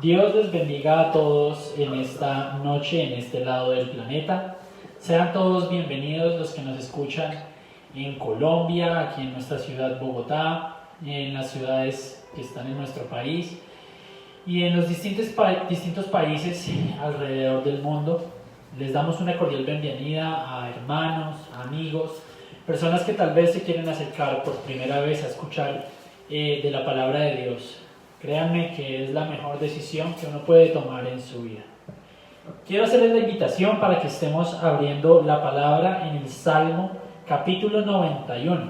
Dios les bendiga a todos en esta noche, en este lado del planeta. Sean todos bienvenidos los que nos escuchan en Colombia, aquí en nuestra ciudad Bogotá, en las ciudades que están en nuestro país y en los distintos países alrededor del mundo. Les damos una cordial bienvenida a hermanos, amigos, personas que tal vez se quieren acercar por primera vez a escuchar de la palabra de Dios. Créanme que es la mejor decisión que uno puede tomar en su vida. Quiero hacerles la invitación para que estemos abriendo la palabra en el Salmo capítulo 91.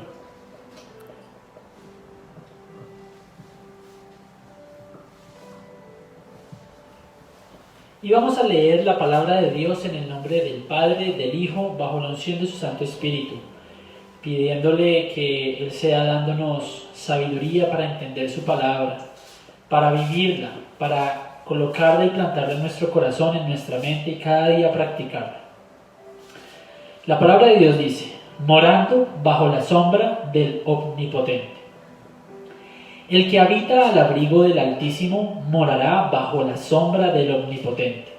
Y vamos a leer la palabra de Dios en el nombre del Padre, del Hijo, bajo la unción de su Santo Espíritu, pidiéndole que Él sea dándonos sabiduría para entender su palabra, para vivirla, para colocarla y plantarla en nuestro corazón, en nuestra mente y cada día practicarla. La palabra de Dios dice: morando bajo la sombra del Omnipotente. El que habita al abrigo del Altísimo morará bajo la sombra del Omnipotente.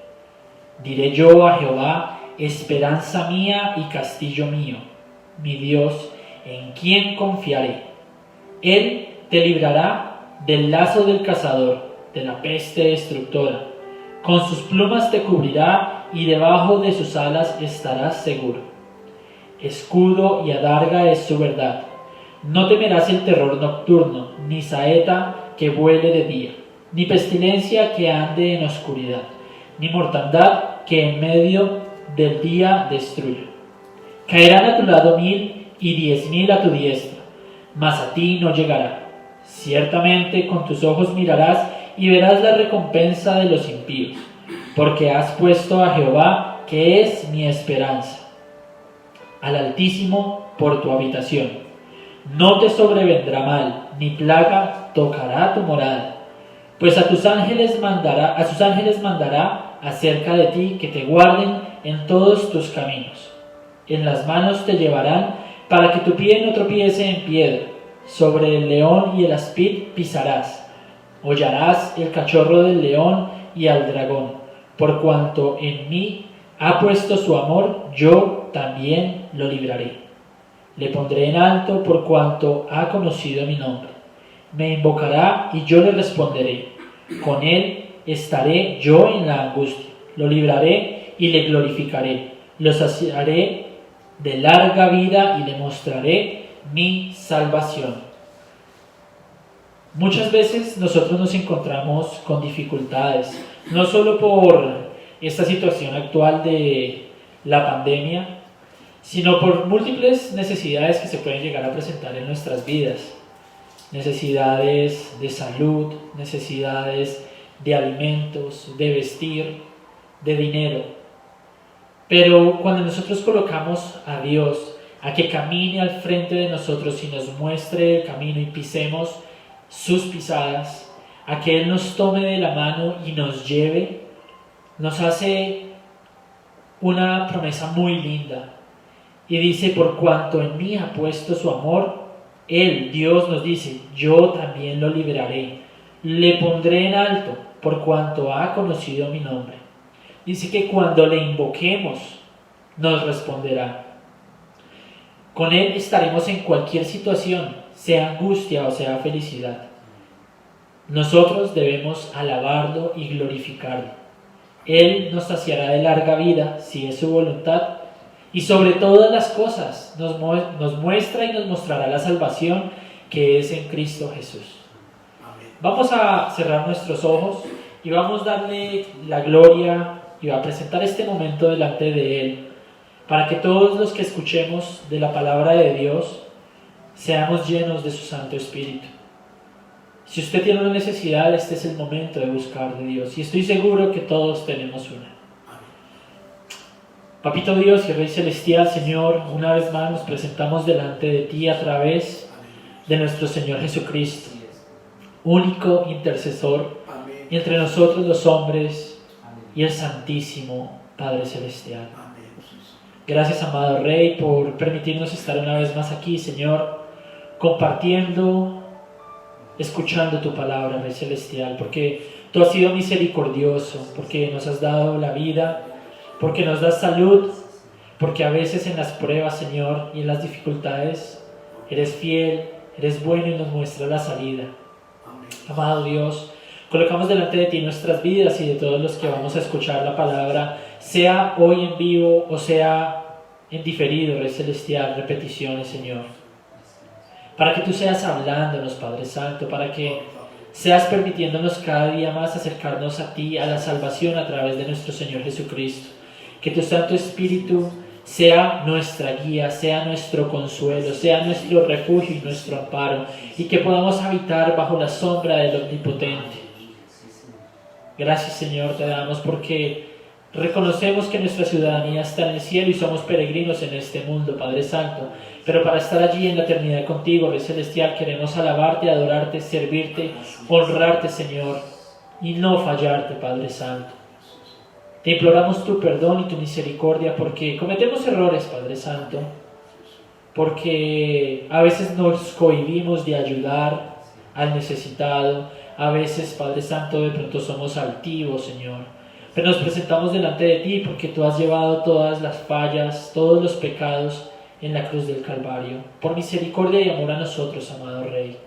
Diré yo a Jehová, esperanza mía y castillo mío, mi Dios, en quien confiaré. Él te librará del lazo del cazador, de la peste destructora. Con sus plumas te cubrirá y debajo de sus alas estarás seguro. Escudo y adarga es su verdad. No temerás el terror nocturno, ni saeta que vuele de día, ni pestilencia que ande en oscuridad, ni mortandad que en medio del día destruya. Caerán a tu lado 1000 y 10.000 a tu diestra, mas a ti no llegará. Ciertamente con tus ojos mirarás y verás la recompensa de los impíos, porque has puesto a Jehová, que es mi esperanza, al Altísimo por tu habitación. No te sobrevendrá mal, ni plaga tocará tu morada, pues a sus ángeles mandará acerca de ti, que te guarden en todos tus caminos. En las manos te llevarán, para que tu pie no tropiece en piedra. Sobre el león y el aspid pisarás. Hollarás el cachorro del león y al dragón. Por cuanto en mí ha puesto su amor, yo también lo libraré. Le pondré en alto por cuanto ha conocido mi nombre. Me invocará y yo le responderé. Con él estaré yo en la angustia. Lo libraré y le glorificaré. Lo saciaré de larga vida y le mostraré mi salvación. Muchas veces nosotros nos encontramos con dificultades, no solo por esta situación actual de la pandemia, sino por múltiples necesidades que se pueden llegar a presentar en nuestras vidas. Necesidades de salud, necesidades de alimentos, de vestir, de dinero. Pero cuando nosotros colocamos a Dios a que camine al frente de nosotros y nos muestre el camino y pisemos sus pisadas, a que Él nos tome de la mano y nos lleve, nos hace una promesa muy linda. Y dice: por cuanto en mí ha puesto su amor, Él, Dios, nos dice: yo también lo libraré, le pondré en alto, por cuanto ha conocido mi nombre. Dice que cuando le invoquemos, nos responderá. Con Él estaremos en cualquier situación, sea angustia o sea felicidad. Nosotros debemos alabarlo y glorificarlo. Él nos saciará de larga vida, si es su voluntad, y sobre todas las cosas nos muestra y nos mostrará la salvación que es en Cristo Jesús. Amén. Vamos a cerrar nuestros ojos y vamos a darle la gloria y a presentar este momento delante de Él, para que todos los que escuchemos de la palabra de Dios seamos llenos de su Santo Espíritu. Si usted tiene una necesidad, este es el momento de buscar de Dios, y estoy seguro que todos tenemos una. Papito Dios y Rey Celestial, Señor, una vez más nos presentamos delante de ti a través de nuestro Señor Jesucristo, único intercesor entre nosotros los hombres y el Santísimo Padre Celestial. Gracias, amado Rey, por permitirnos estar una vez más aquí, Señor, compartiendo, escuchando tu palabra, Rey Celestial, porque Tú has sido misericordioso porque nos has dado la vida, porque nos das salud, porque a veces en las pruebas, Señor, y en las dificultades, eres fiel, eres bueno y nos muestras la salida. Amado Dios, colocamos delante de ti nuestras vidas y de todos los que vamos a escuchar la palabra, sea hoy en vivo o sea en diferido, Rey Celestial, repeticiones, Señor. Para que tú seas hablándonos, Padre Santo, para que seas permitiéndonos cada día más acercarnos a ti, a la salvación a través de nuestro Señor Jesucristo. Que tu Santo Espíritu sea nuestra guía, sea nuestro consuelo, sea nuestro refugio y nuestro amparo, y que podamos habitar bajo la sombra del Omnipotente. Gracias, Señor, te damos porque reconocemos que nuestra ciudadanía está en el cielo y somos peregrinos en este mundo, Padre Santo. Pero para estar allí en la eternidad contigo, Rey Celestial, queremos alabarte, adorarte, servirte, honrarte, Señor, y no fallarte, Padre Santo. Te imploramos tu perdón y tu misericordia porque cometemos errores, Padre Santo, porque a veces nos cohibimos de ayudar al necesitado, a veces, Padre Santo, de pronto somos altivos, Señor, pero nos presentamos delante de ti porque tú has llevado todas las fallas, todos los pecados en la cruz del Calvario, por misericordia y amor a nosotros, amado Rey.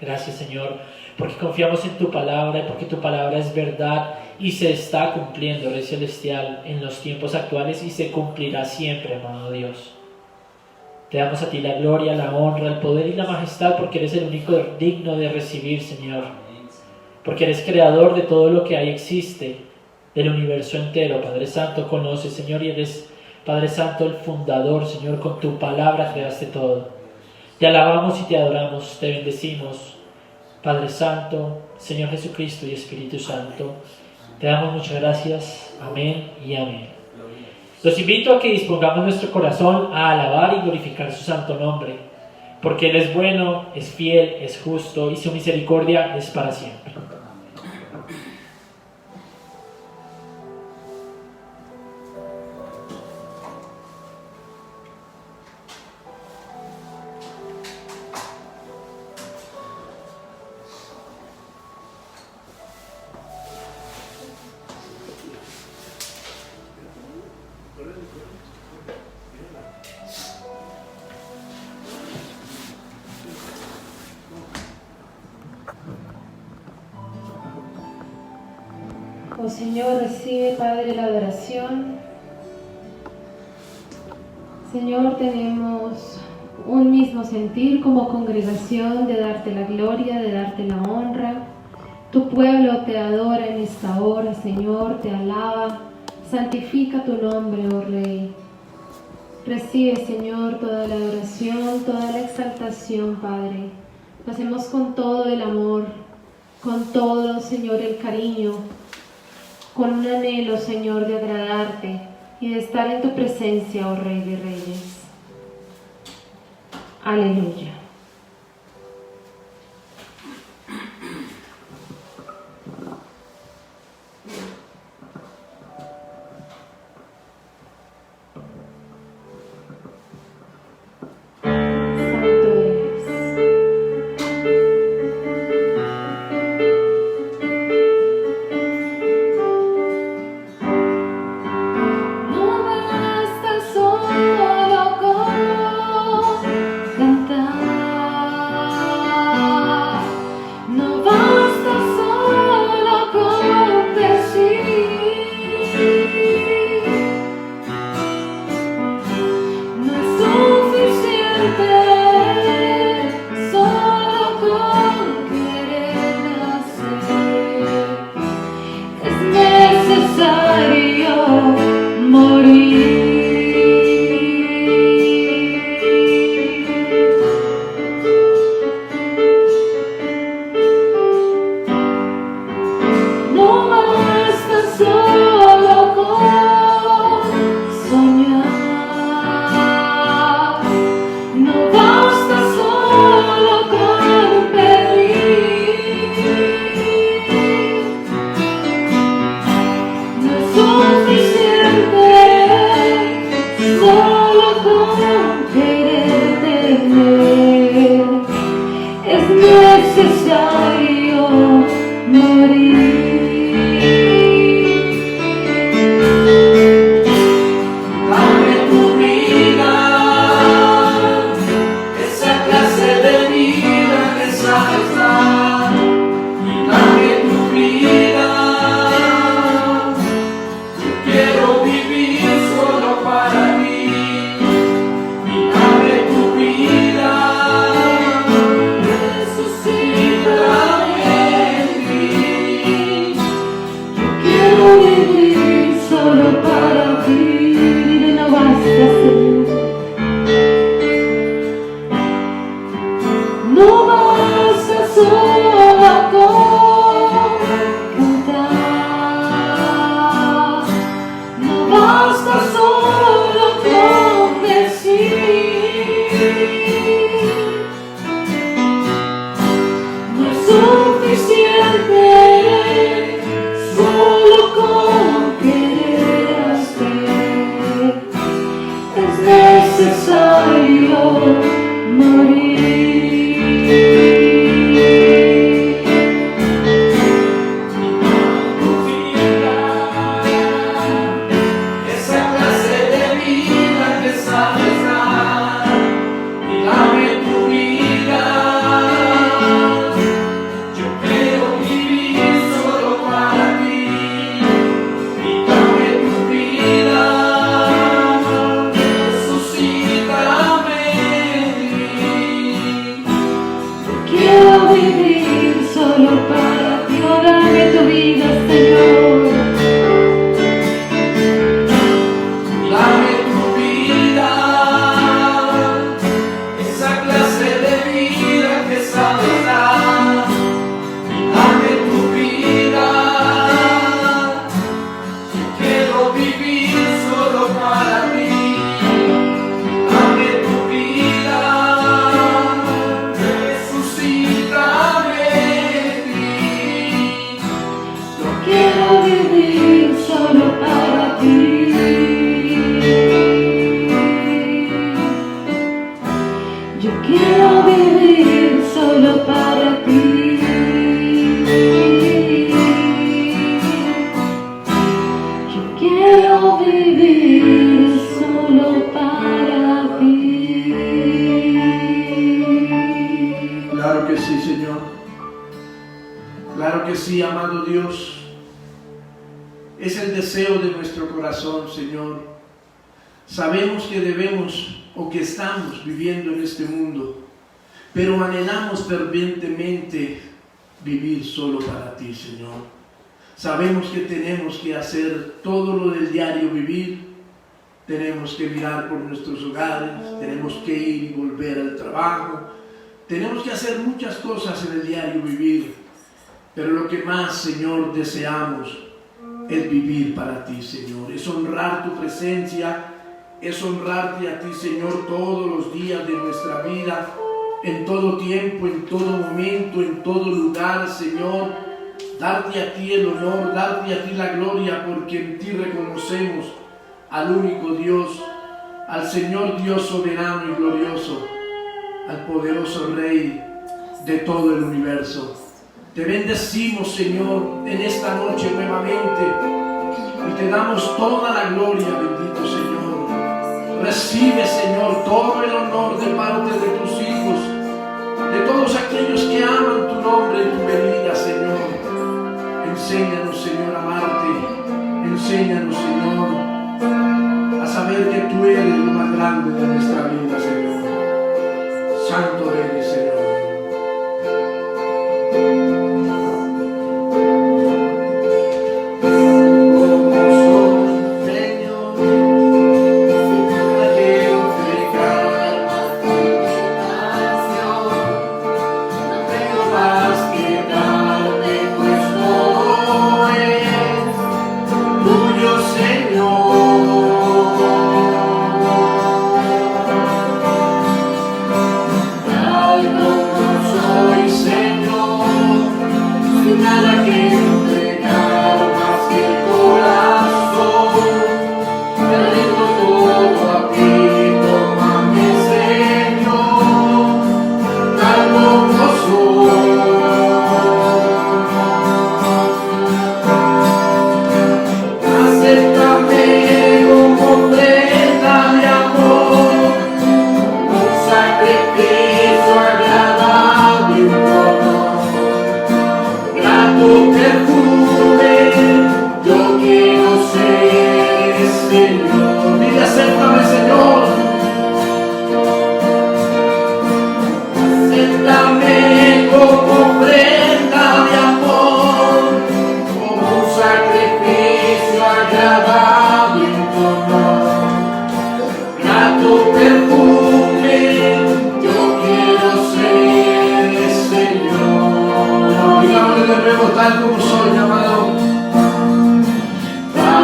Gracias, Señor, porque confiamos en tu palabra y porque tu palabra es verdad y se está cumpliendo, Rey Celestial, en los tiempos actuales y se cumplirá siempre, amado Dios. Te damos a ti la gloria, la honra, el poder y la majestad porque eres el único digno de recibir, Señor. Porque eres creador de todo lo que hay existe, del universo entero, Padre Santo, conoces, Señor, y eres, Padre Santo, el fundador, Señor, con tu palabra creaste todo. Te alabamos y te adoramos, te bendecimos, Padre Santo, Señor Jesucristo y Espíritu Santo. Te damos muchas gracias. Amén y amén. Los invito a que dispongamos nuestro corazón a alabar y glorificar su santo nombre, porque Él es bueno, es fiel, es justo y su misericordia es para siempre. Oh Señor, recibe, Padre, la adoración. Señor, tenemos un mismo sentir como congregación de darte la gloria, de darte la honra. Tu pueblo te adora en esta hora, Señor, te alaba. Santifica tu nombre, oh Rey. Recibe, Señor, toda la adoración, toda la exaltación, Padre. Lo hacemos con todo el amor, con todo, Señor, el cariño, con un anhelo, Señor, de agradarte y de estar en tu presencia, oh Rey de Reyes. Aleluya. Suficiente. basta solo con decir. No es suficiente solo con querer hacer, es necesario morir. Sabemos que debemos o que estamos viviendo en este mundo, pero anhelamos fervientemente vivir solo para ti, Señor. Sabemos que tenemos que hacer todo lo del diario vivir, tenemos que mirar por nuestros hogares, tenemos que ir y volver al trabajo, tenemos que hacer muchas cosas en el diario vivir, pero lo que más, Señor, deseamos es vivir para ti, Señor, es honrar tu presencia, es honrarte a ti, Señor, todos los días de nuestra vida, en todo tiempo, en todo momento, en todo lugar, Señor. Darte a ti el honor, darte a ti la gloria, porque en ti reconocemos al único Dios, al Señor Dios soberano y glorioso, al poderoso Rey de todo el universo. Te bendecimos, Señor, en esta noche nuevamente y te damos toda la gloria, bendito Señor. Recibe, Señor, todo el honor de parte de tus hijos, de todos aquellos que aman tu nombre y tu venida, Señor. Enséñanos, Señor, a amarte. Enséñanos, Señor, a saber que tú eres lo más grande de nuestra vida, Señor. Santo eres, Señor.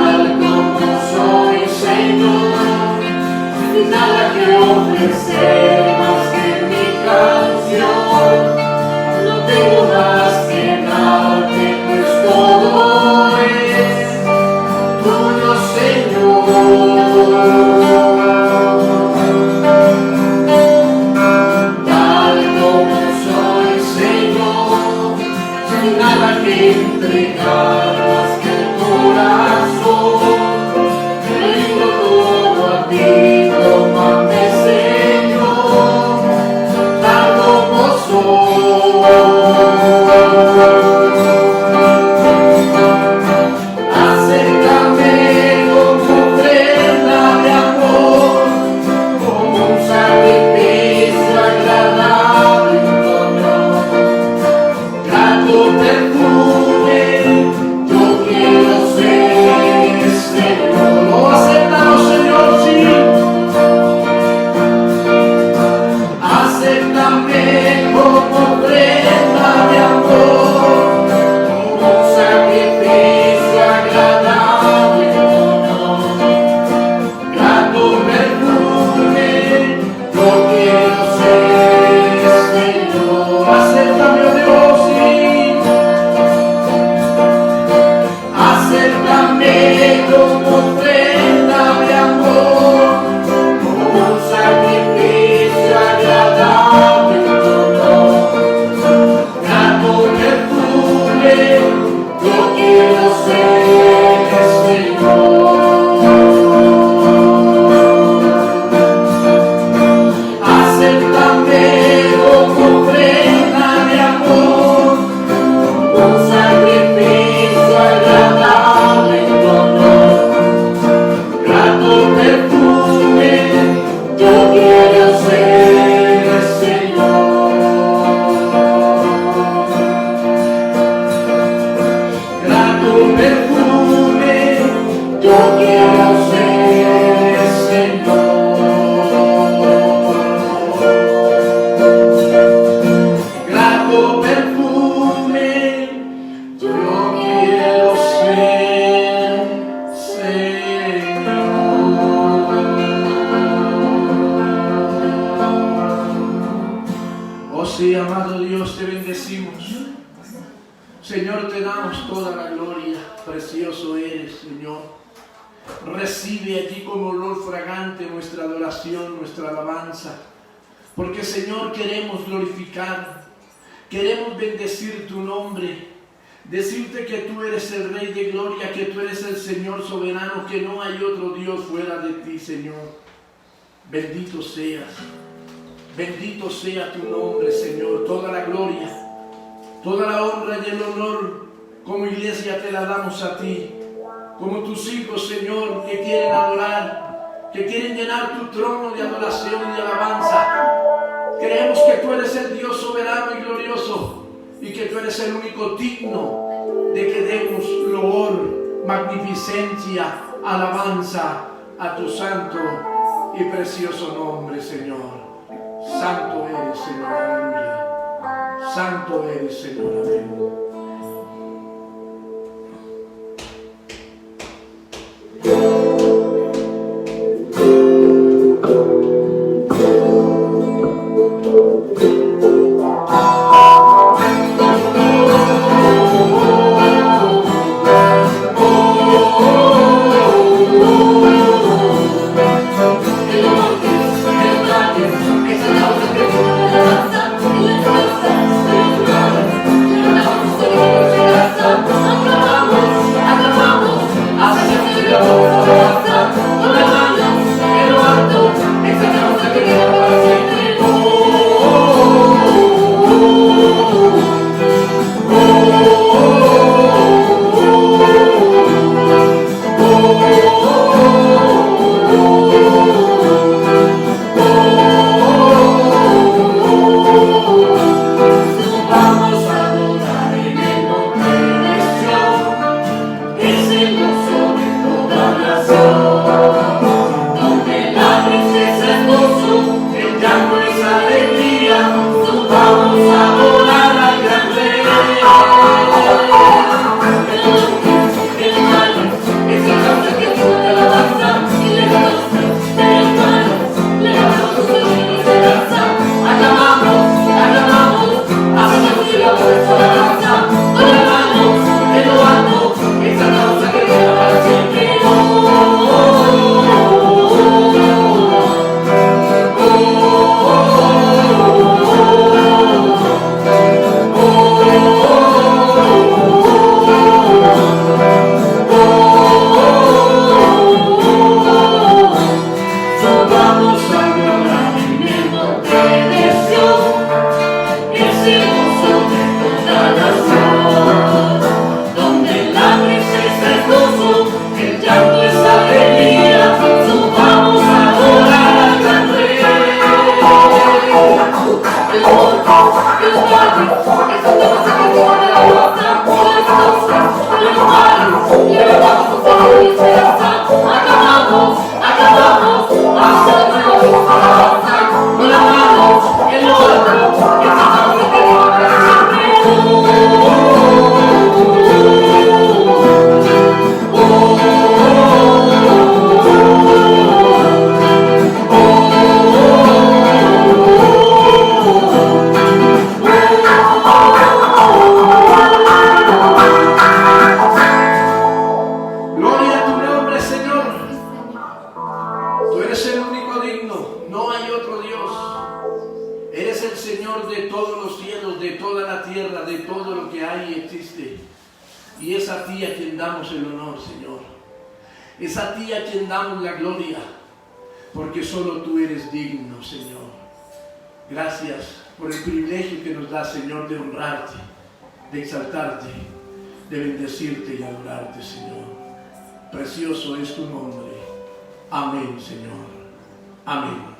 Tal como soy, ser más que mi canción. No tengo más que darte, pues todo es tuyo, Señor. Tal como soy, Señor, sin nada que entregar más que el corazón. Te rindo todo a ti, tómame, Señor, tal como soy. Acércame como ofrenda de amor, como un sacrificio agradable en tu honor. Grato perfume, yo quiero ser, Señor. Oh, acéptalo, Señor, sí. Acéptame como ofrenda de amor, como un sacrificio agradable en tu honor. Grato perfume, yo quiero ser, Señor. Acéptame, oh Dios, sí. Acéptame como ofrenda de amor, como un sacrificio agradable en tu honor. Grato perfume, yo quiero ser, Señor. Acéptame como ofrenda de amor, un sacrificio agradable en tu honor. Grato perfume, yo quiero ser, Señor. Grato perfume, yo quiero ser, Señor. Grato perfume, yo quiero ser, Señor. Oh sí, amado Dios, te bendecimos. Señor, te damos toda la gloria. Precioso eres, Señor. Recibe allí como olor fragante nuestra adoración, nuestra alabanza. Porque, Señor, queremos glorificar, queremos bendecir tu nombre, decirte que tú eres el Rey de Gloria, que tú eres el Señor soberano, que no hay otro Dios fuera de ti, Señor. Bendito seas, bendito sea tu nombre, Señor. Toda la gloria, toda la honra y el honor, como iglesia te la damos a ti, como tus hijos, Señor, que quieren adorar, que quieren llenar tu trono de adoración y de alabanza. Creemos que tú eres el Dios soberano y glorioso y que tú eres el único digno de que demos loor, magnificencia, alabanza a tu santo y precioso nombre, Señor. Santo eres, Señor, aleluya. Santo eres, Señor, amén. It's eres el único digno, no hay otro Dios. Eres el Señor de todos los cielos, de toda la tierra, de todo lo que hay y existe. Y es a ti a quien damos el honor, Señor. Es a ti a quien damos la gloria, porque solo tú eres digno, Señor. Gracias por el privilegio que nos da, Señor, de honrarte, de exaltarte, de bendecirte y adorarte, Señor. Precioso es tu nombre. Amén, Señor. Amén.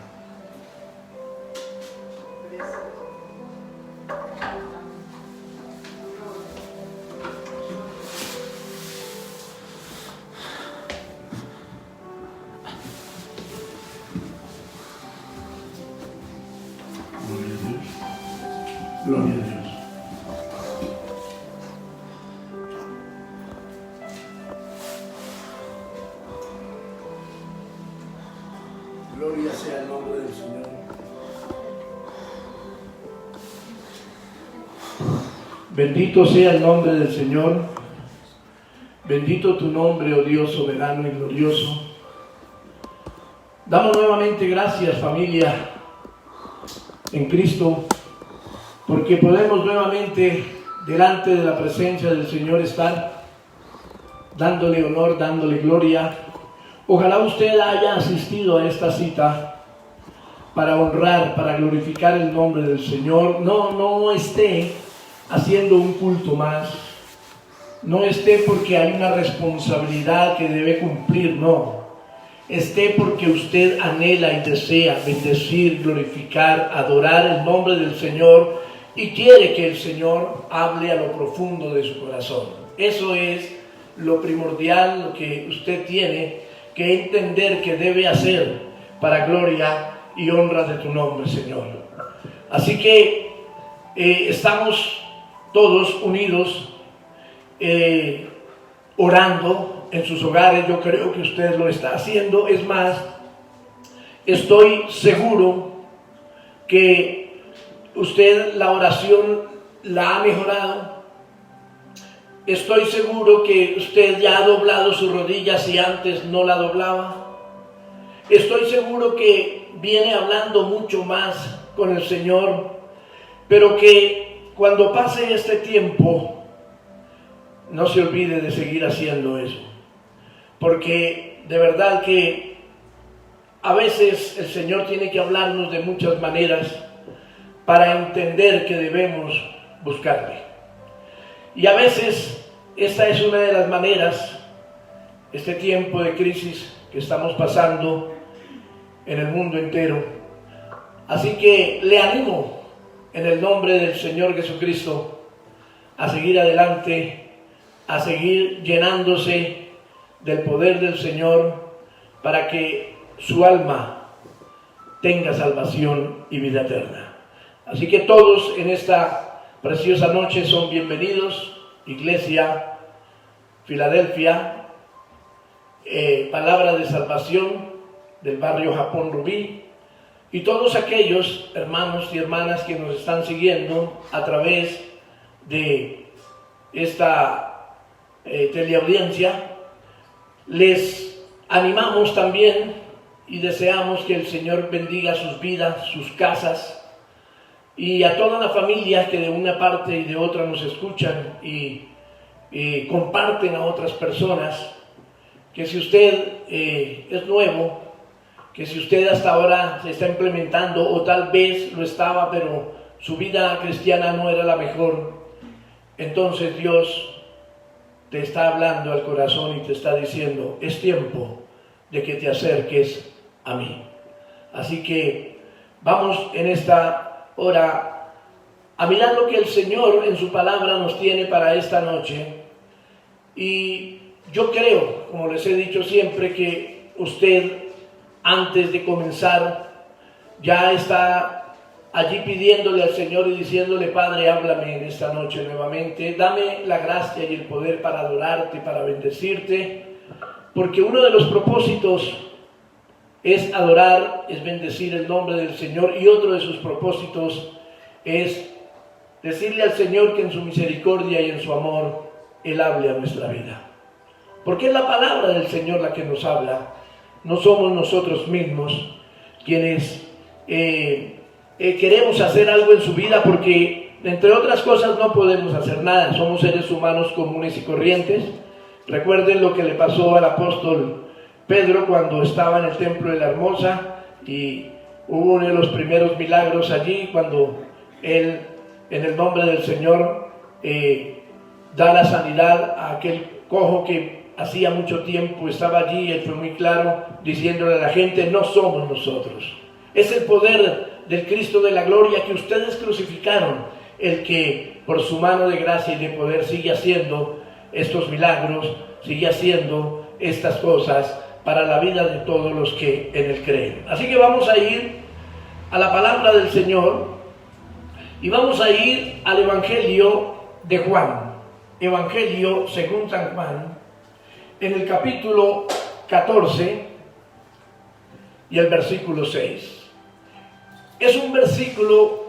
Gloria a Dios. Gloria sea el nombre del Señor. Bendito sea el nombre del Señor. Bendito tu nombre, oh Dios soberano y glorioso. Damos nuevamente gracias, familia, en Cristo, porque podemos nuevamente delante de la presencia del Señor estar, dándole honor, dándole gloria. Ojalá usted haya asistido a esta cita para honrar, para glorificar el nombre del Señor. No esté haciendo un culto más, no esté porque hay una responsabilidad que debe cumplir, no. Esté porque usted anhela y desea bendecir, glorificar, adorar el nombre del Señor y quiere que el Señor hable a lo profundo de su corazón. Eso es lo primordial, lo que usted tiene que entender que debe hacer para gloria y honra de tu nombre, Señor. Así que estamos todos unidos orando en sus hogares. Yo creo que usted lo está haciendo. Es más, estoy seguro que usted la oración la ha mejorado. Estoy seguro que usted ya ha doblado sus rodillas si antes no la doblaba. Estoy seguro que viene hablando mucho más con el Señor, pero que cuando pase este tiempo no se olvide de seguir haciendo eso. Porque de verdad que a veces el Señor tiene que hablarnos de muchas maneras para entender que debemos buscarle. Y a veces esta es una de las maneras, este tiempo de crisis que estamos pasando en el mundo entero. Así que le animo en el nombre del Señor Jesucristo a seguir adelante, a seguir llenándose del poder del Señor para que su alma tenga salvación y vida eterna. Así que todos en esta preciosa noche son bienvenidos. Iglesia Filadelfia, Palabra de Salvación del barrio Japón Rubí, y todos aquellos hermanos y hermanas que nos están siguiendo a través de esta teleaudiencia. Les animamos también y deseamos que el Señor bendiga sus vidas, sus casas, y a toda la familia que de una parte y de otra nos escuchan y comparten a otras personas. Que si usted es nuevo, que si usted hasta ahora se está implementando o tal vez lo estaba, pero su vida cristiana no era la mejor, entonces Dios te está hablando al corazón y te está diciendo: es tiempo de que te acerques a mí. Así que vamos en esta hora a mirar lo que el Señor en su palabra nos tiene para esta noche. Y yo creo, como les he dicho siempre, que usted antes de comenzar ya está allí pidiéndole al Señor y diciéndole: Padre, háblame en esta noche nuevamente, dame la gracia y el poder para adorarte, para bendecirte, porque uno de los propósitos es adorar, es bendecir el nombre del Señor, y otro de sus propósitos es decirle al Señor que en su misericordia y en su amor Él hable a nuestra vida. Porque es la palabra del Señor la que nos habla, no somos nosotros mismos quienes queremos hacer algo en su vida, porque entre otras cosas no podemos hacer nada, somos seres humanos comunes y corrientes. Recuerden lo que le pasó al apóstol Pedro cuando estaba en el templo de la Hermosa, y hubo uno de los primeros milagros allí cuando él, en el nombre del Señor, da la sanidad a aquel cojo que hacía mucho tiempo estaba allí. Él fue muy claro diciéndole a la gente: no somos nosotros, es el poder del Cristo de la gloria que ustedes crucificaron el que por su mano de gracia y de poder sigue haciendo estos milagros, sigue haciendo estas cosas para la vida de todos los que en él creen. Así que vamos a ir a la palabra del Señor y vamos a ir al Evangelio de Juan, Evangelio según San Juan, en el capítulo 14 y el versículo 6. Es un versículo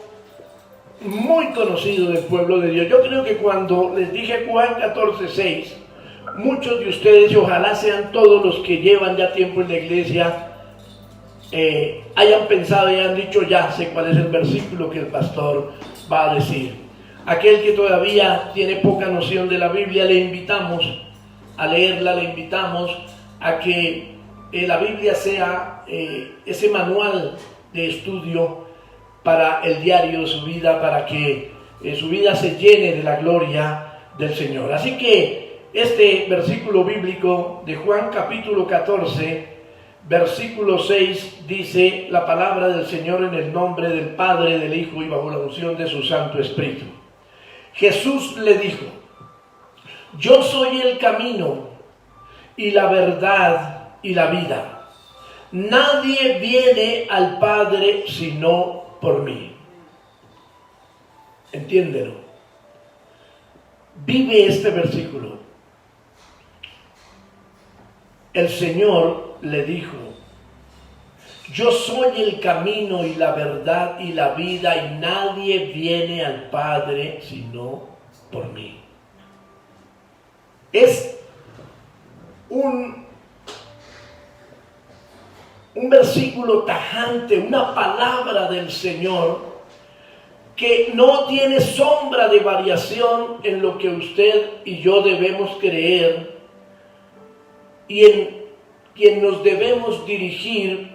muy conocido del pueblo de Dios. Yo creo que cuando les dije Juan 14, 6, muchos de ustedes, y ojalá sean todos los que llevan ya tiempo en la iglesia, hayan pensado y hayan dicho: ya sé cuál es el versículo que el pastor va a decir. Aquel que todavía tiene poca noción de la Biblia, le invitamos a leerla, le invitamos a que la Biblia sea ese manual de estudio para el diario de su vida, para que su vida se llene de la gloria del Señor. Así que este versículo bíblico de Juan capítulo 14, versículo 6, dice la palabra del Señor en el nombre del Padre, del Hijo y bajo la unción de su Santo Espíritu. Jesús le dijo: yo soy el camino y la verdad y la vida. Nadie viene al Padre sino por mí. Entiéndelo. Vive este versículo. El Señor le dijo: yo soy el camino y la verdad y la vida, y nadie viene al Padre sino por mí. Es un versículo tajante, una palabra del Señor que no tiene sombra de variación en lo que usted y yo debemos creer y en quien nos debemos dirigir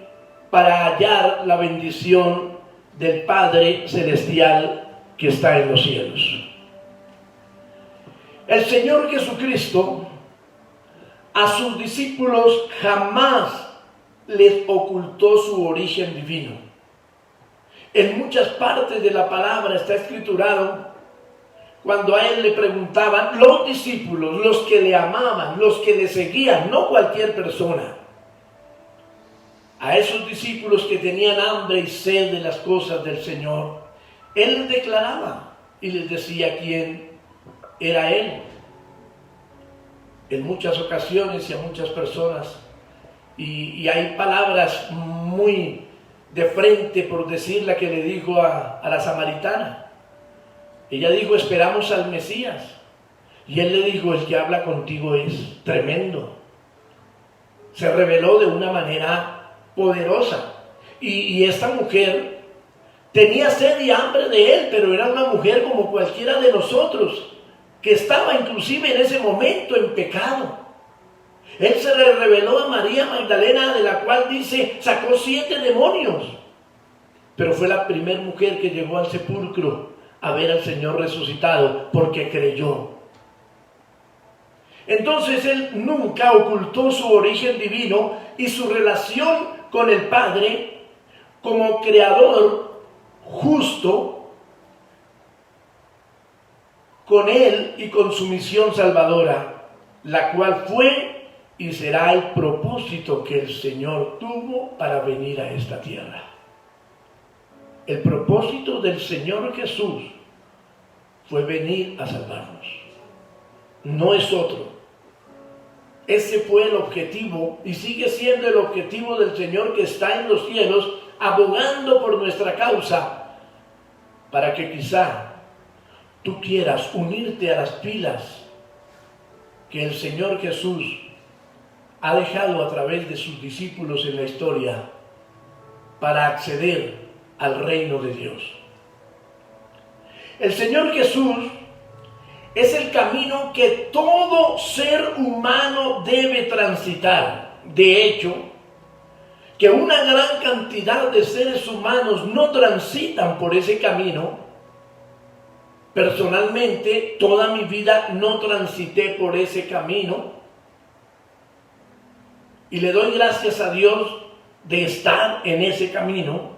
para hallar la bendición del Padre Celestial que está en los cielos. El Señor Jesucristo a sus discípulos jamás les ocultó su origen divino. En muchas partes de la palabra está escriturado, cuando a él le preguntaban los discípulos, los que le amaban, los que le seguían, no cualquier persona, a esos discípulos que tenían hambre y sed de las cosas del Señor, él les declaraba y les decía quién era él. En muchas ocasiones y a muchas personas, y hay palabras muy de frente, por decir la que le dijo a la samaritana. Ella dijo: esperamos al Mesías. Y él le dijo: el que habla contigo es tremendo. Se reveló de una manera poderosa. Y esta mujer tenía sed y hambre de él, pero era una mujer como cualquiera de nosotros, que estaba inclusive en ese momento en pecado. Él se le reveló a María Magdalena, de la cual dice sacó 7 demonios, pero fue la primera mujer que llegó al sepulcro a ver al Señor resucitado, porque creyó. Entonces él nunca ocultó su origen divino y su relación con el Padre como creador justo, con él y con su misión salvadora, la cual fue y será el propósito que el Señor tuvo para venir a esta tierra. El propósito del Señor Jesús fue venir a salvarnos. No es otro. Ese fue el objetivo y sigue siendo el objetivo del Señor, que está en los cielos abogando por nuestra causa, para que quizá tú quieras unirte a las filas que el Señor Jesús ha dejado a través de sus discípulos en la historia para acceder al reino de Dios. El Señor Jesús es el camino que todo ser humano debe transitar. De hecho, que una gran cantidad de seres humanos no transitan por ese camino. Personalmente, toda mi vida no transité por ese camino. Y le doy gracias a Dios de estar en ese camino.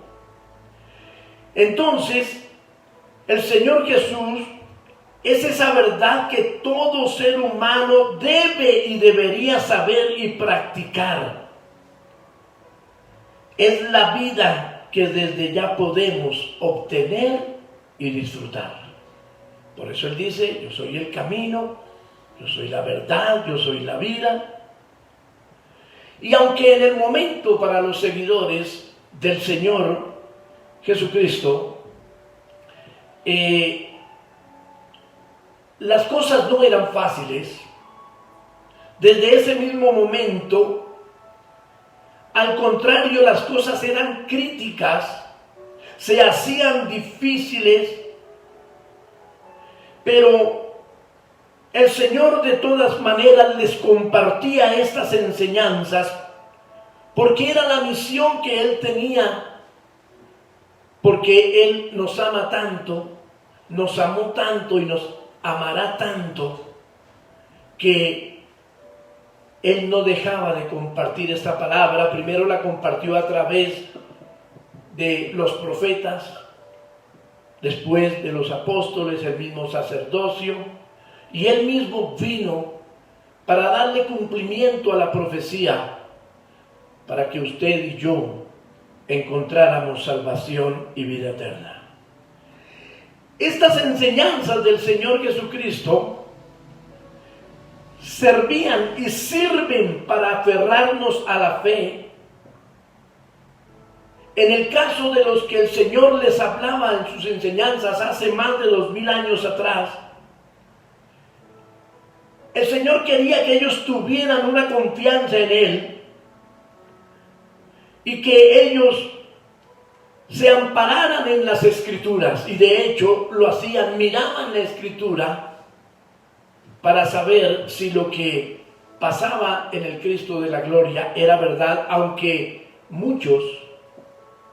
Entonces, el Señor Jesús es esa verdad que todo ser humano debe y debería saber y practicar. Es la vida que desde ya podemos obtener y disfrutar. Por eso Él dice, yo soy el camino, yo soy la verdad, yo soy la vida. Y aunque en el momento para los seguidores del Señor Jesucristo, las cosas no eran fáciles, desde ese mismo momento, al contrario, las cosas eran críticas, se hacían difíciles, pero el Señor de todas maneras les compartía estas enseñanzas porque era la misión que Él tenía, porque Él nos ama tanto, nos amó tanto y nos amará tanto que Él no dejaba de compartir esta palabra. Primero la compartió a través de los profetas, después de los apóstoles, el mismo sacerdocio, y Él mismo vino para darle cumplimiento a la profecía, para que usted y yo encontráramos salvación y vida eterna. Estas enseñanzas del Señor Jesucristo servían y sirven para aferrarnos a la fe. En el caso de los que el Señor les hablaba en sus enseñanzas hace más de 2000 años atrás, el Señor quería que ellos tuvieran una confianza en Él y que ellos se ampararan en las Escrituras, y de hecho lo hacían, miraban la Escritura para saber si lo que pasaba en el Cristo de la gloria era verdad, aunque muchos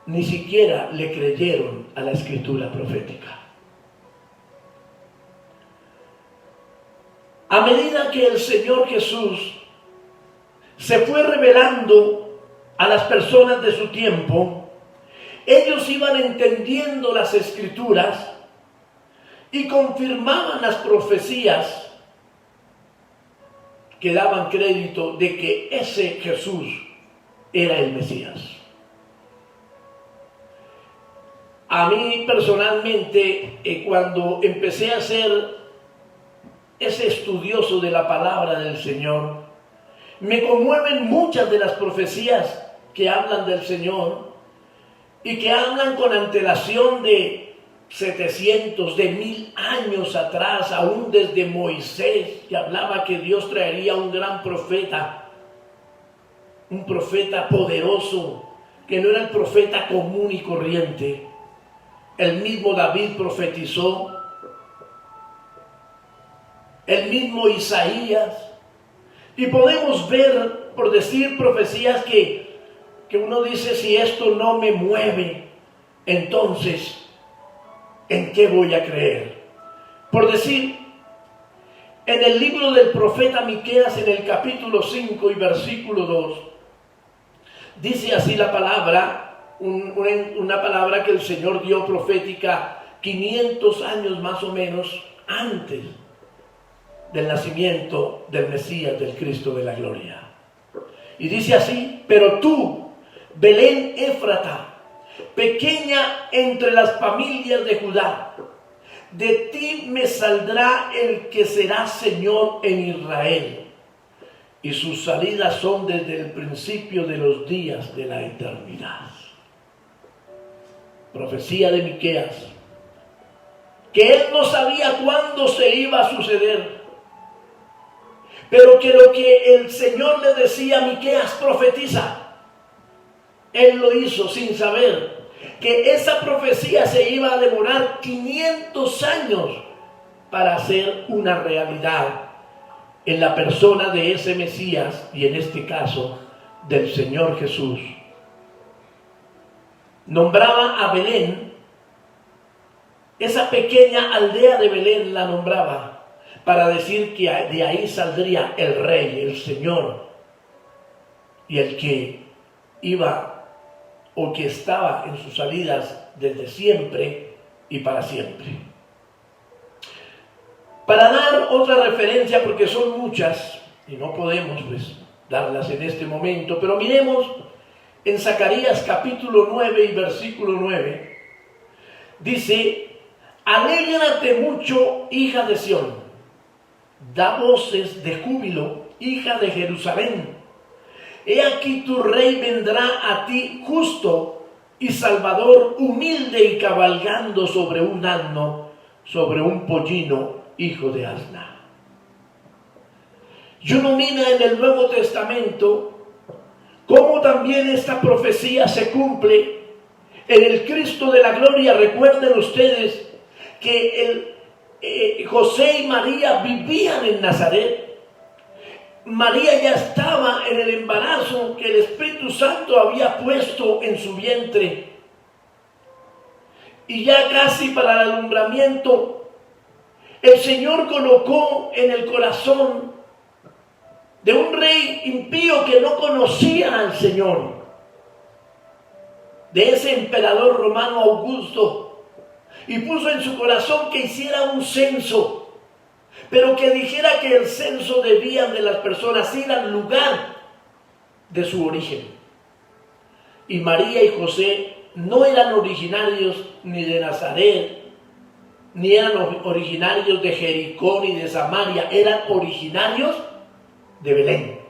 ni siquiera le creyeron a la Escritura profética. A medida que el Señor Jesús se fue revelando a las personas de su tiempo, ellos iban entendiendo las Escrituras y confirmaban las profecías que daban crédito de que ese Jesús era el Mesías. A mí personalmente, cuando empecé a ser ese estudioso de la palabra del Señor, me conmueven muchas de las profecías que hablan del Señor y que hablan con antelación de 700, de 1000 años atrás, aún desde Moisés, que hablaba que Dios traería un gran profeta, un profeta poderoso, que no era el profeta común y corriente. El mismo David profetizó, el mismo Isaías, y podemos ver, por decir profecías que uno dice, si esto no me mueve, entonces ¿en qué voy a creer? Por decir, en el libro del profeta Miqueas, en el capítulo 5 y versículo 2, dice así la palabra, una palabra que el Señor dio profética 500 años más o menos antes del nacimiento del Mesías, del Cristo de la gloria. Y dice así: pero tú, Belén Éfrata, pequeña entre las familias de Judá, de ti me saldrá el que será Señor en Israel, y sus salidas son desde el principio de los días de la eternidad. Profecía de Miqueas, que él no sabía cuándo se iba a suceder, pero que lo que el Señor le decía a Miqueas, profetiza, él lo hizo sin saber que esa profecía se iba a demorar 500 años para hacer una realidad en la persona de ese Mesías, y en este caso del Señor Jesús. Nombraba a Belén, esa pequeña aldea de Belén la nombraba, para decir que de ahí saldría el Rey, el Señor, y el que iba o que estaba en sus salidas desde siempre y para siempre. Para dar otra referencia, porque son muchas y no podemos darlas en este momento, pero miremos en Zacarías capítulo 9 y versículo 9, dice: alégrate mucho, hija de Sión, da voces de júbilo, hija de Jerusalén. He aquí tu rey vendrá a ti justo y salvador, humilde y cabalgando sobre un asno, sobre un pollino, hijo de asna. Y uno mira en el Nuevo Testamento cómo también esta profecía se cumple en el Cristo de la gloria. Recuerden ustedes que José y María vivían en Nazaret. María ya estaba en el embarazo que el Espíritu Santo había puesto en su vientre. Y ya casi para el alumbramiento, el Señor colocó en el corazón de un rey impío que no conocía al Señor, de ese emperador romano Augusto, y puso en su corazón que hiciera un censo, pero que dijera que el censo debían de las personas ir al lugar de su origen. Y María y José no eran originarios ni de Nazaret, ni eran originarios de Jericó ni de Samaria, eran originarios de Belén.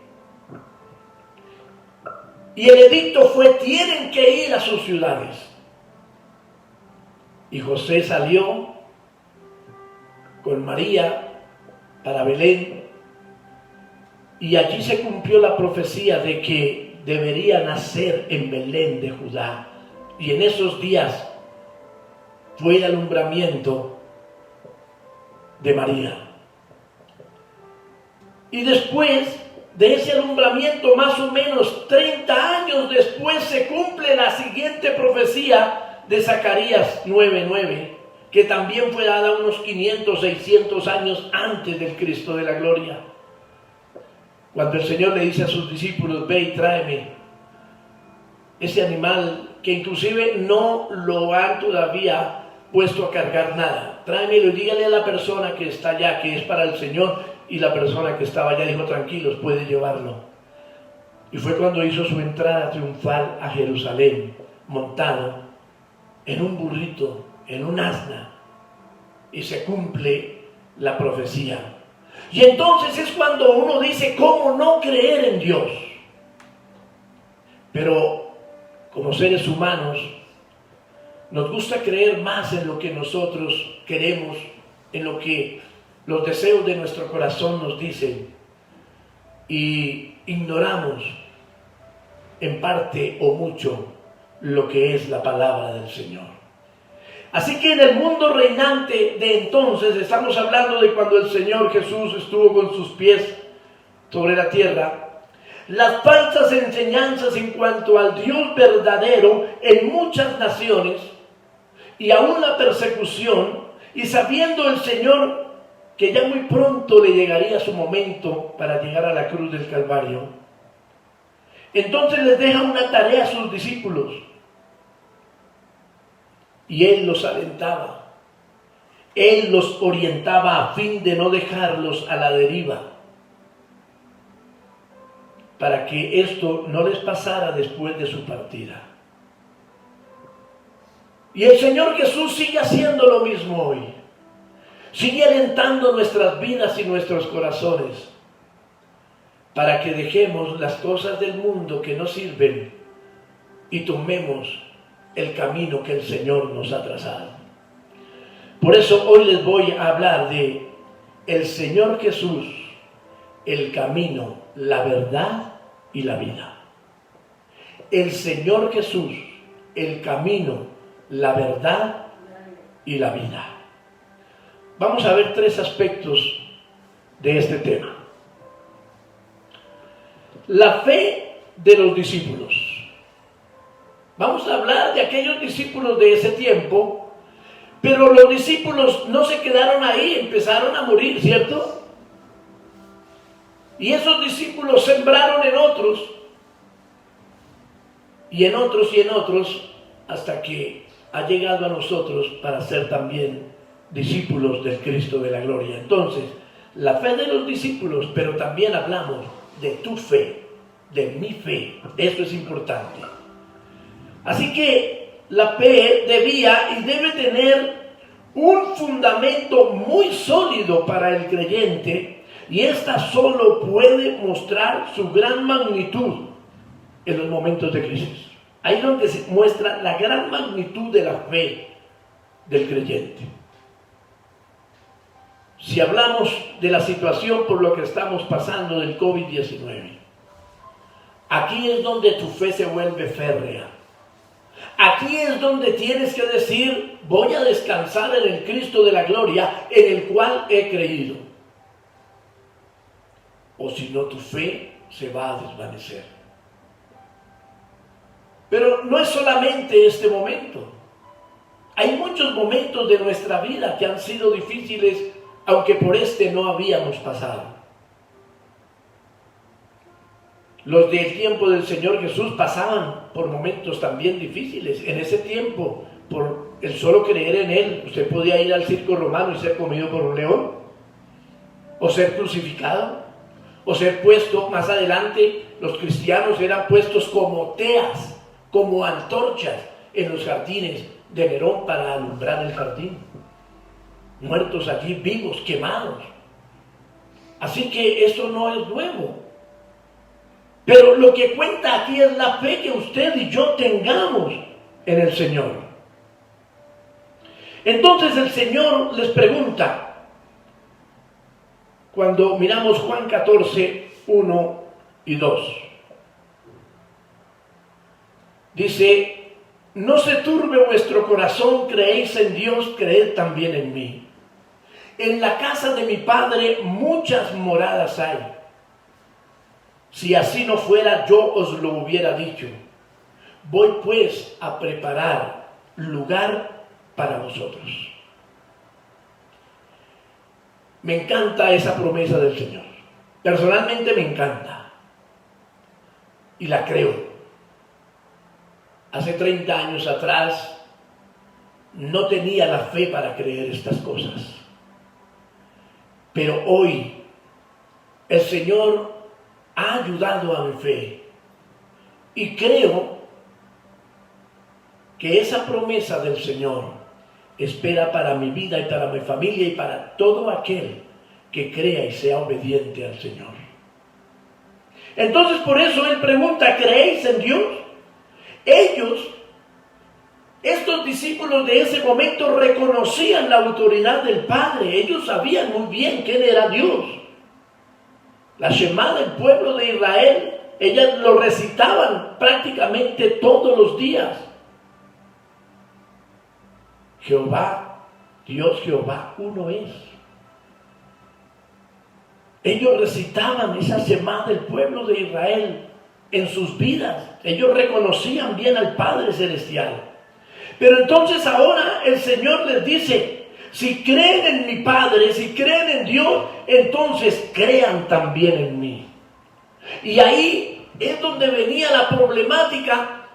Y el edicto fue: tienen que ir a sus ciudades. Y José salió con María para Belén, y allí se cumplió la profecía de que debería nacer en Belén de Judá. Y en esos días fue el alumbramiento de María. Y después de ese alumbramiento, más o menos 30 años después, se cumple la siguiente profecía de Zacarías 9:9, que también fue dada unos 500, 600 años antes del Cristo de la gloria. Cuando el Señor le dice a sus discípulos: ve y tráeme ese animal, que inclusive no lo han todavía puesto a cargar nada. Tráemelo y dígale a la persona que está allá que es para el Señor. Y la persona que estaba allá dijo: tranquilos, puede llevarlo. Y fue cuando hizo su entrada triunfal a Jerusalén, montado en un burrito, en un asna, y se cumple la profecía. Y entonces es cuando uno dice: ¿cómo no creer en Dios? Pero como seres humanos nos gusta creer más en lo que nosotros queremos, en lo que los deseos de nuestro corazón nos dicen, y ignoramos en parte o mucho lo que es la palabra del Señor. Así que en el mundo reinante de entonces, estamos hablando de cuando el Señor Jesús estuvo con sus pies sobre la tierra, las falsas enseñanzas en cuanto al Dios verdadero en muchas naciones, y aún la persecución, y sabiendo el Señor que ya muy pronto le llegaría su momento para llegar a la cruz del Calvario, entonces les deja una tarea a sus discípulos, y Él los alentaba, Él los orientaba a fin de no dejarlos a la deriva, para que esto no les pasara después de su partida. Y el Señor Jesús sigue haciendo lo mismo hoy. Sigue alentando nuestras vidas y nuestros corazones para que dejemos las cosas del mundo que no sirven y tomemos el camino que el Señor nos ha trazado. Por eso hoy les voy a hablar de el Señor Jesús, el camino, la verdad y la vida. El Señor Jesús, el camino, la verdad y la vida. Vamos a ver 3 aspectos de este tema. La fe de los discípulos. Vamos a hablar de aquellos discípulos de ese tiempo, pero los discípulos no se quedaron ahí, empezaron a morir, ¿cierto? Y esos discípulos sembraron en otros, y en otros y en otros, hasta que ha llegado a nosotros para ser también discípulos del Cristo de la gloria. Entonces, la fe de los discípulos, pero también hablamos de tu fe, de mi fe. Esto es importante. Así que la fe debía y debe tener un fundamento muy sólido para el creyente, y esta solo puede mostrar su gran magnitud en los momentos de crisis. Ahí es donde se muestra la gran magnitud de la fe del creyente. Si hablamos de la situación por lo que estamos pasando del COVID-19, aquí es donde tu fe se vuelve férrea. Aquí es donde tienes que decir: voy a descansar en el Cristo de la gloria, en el cual he creído. O si no, tu fe se va a desvanecer. Pero no es solamente este momento. Hay muchos momentos de nuestra vida que han sido difíciles, aunque por este no habíamos pasado. Los del tiempo del Señor Jesús pasaban por momentos también difíciles. En ese tiempo, por el solo creer en Él, usted podía ir al circo romano y ser comido por un león, o ser crucificado, o ser puesto más adelante. Los cristianos eran puestos como teas, como antorchas en los jardines de Nerón para alumbrar el jardín. Muertos allí, vivos, quemados. Así que eso no es nuevo. Pero lo que cuenta aquí es la fe que usted y yo tengamos en el Señor. Entonces el Señor les pregunta, cuando miramos Juan 14, 1 y 2. Dice: no se turbe vuestro corazón, creéis en Dios, creed también en mí. En la casa de mi Padre muchas moradas hay. Si así no fuera, yo os lo hubiera dicho. Voy pues a preparar lugar para vosotros. Me encanta esa promesa del Señor. Personalmente me encanta. Y la creo. Hace 30 años atrás no tenía la fe para creer estas cosas. Pero hoy el Señor ha ayudado a mi fe. Y creo que esa promesa del Señor espera para mi vida y para mi familia y para todo aquel que crea y sea obediente al Señor. Entonces por eso Él pregunta: ¿creéis en Dios? Ellos, estos discípulos de ese momento, reconocían la autoridad del Padre. Ellos sabían muy bien quién era Dios. La Shema del pueblo de Israel, ellas lo recitaban prácticamente todos los días. Jehová, Dios Jehová, uno es. Ellos recitaban esa Shema del pueblo de Israel en sus vidas. Ellos reconocían bien al Padre Celestial. Pero entonces ahora el Señor les dice: si creen en mi Padre, si creen en Dios, entonces crean también en mí. Y ahí es donde venía la problemática,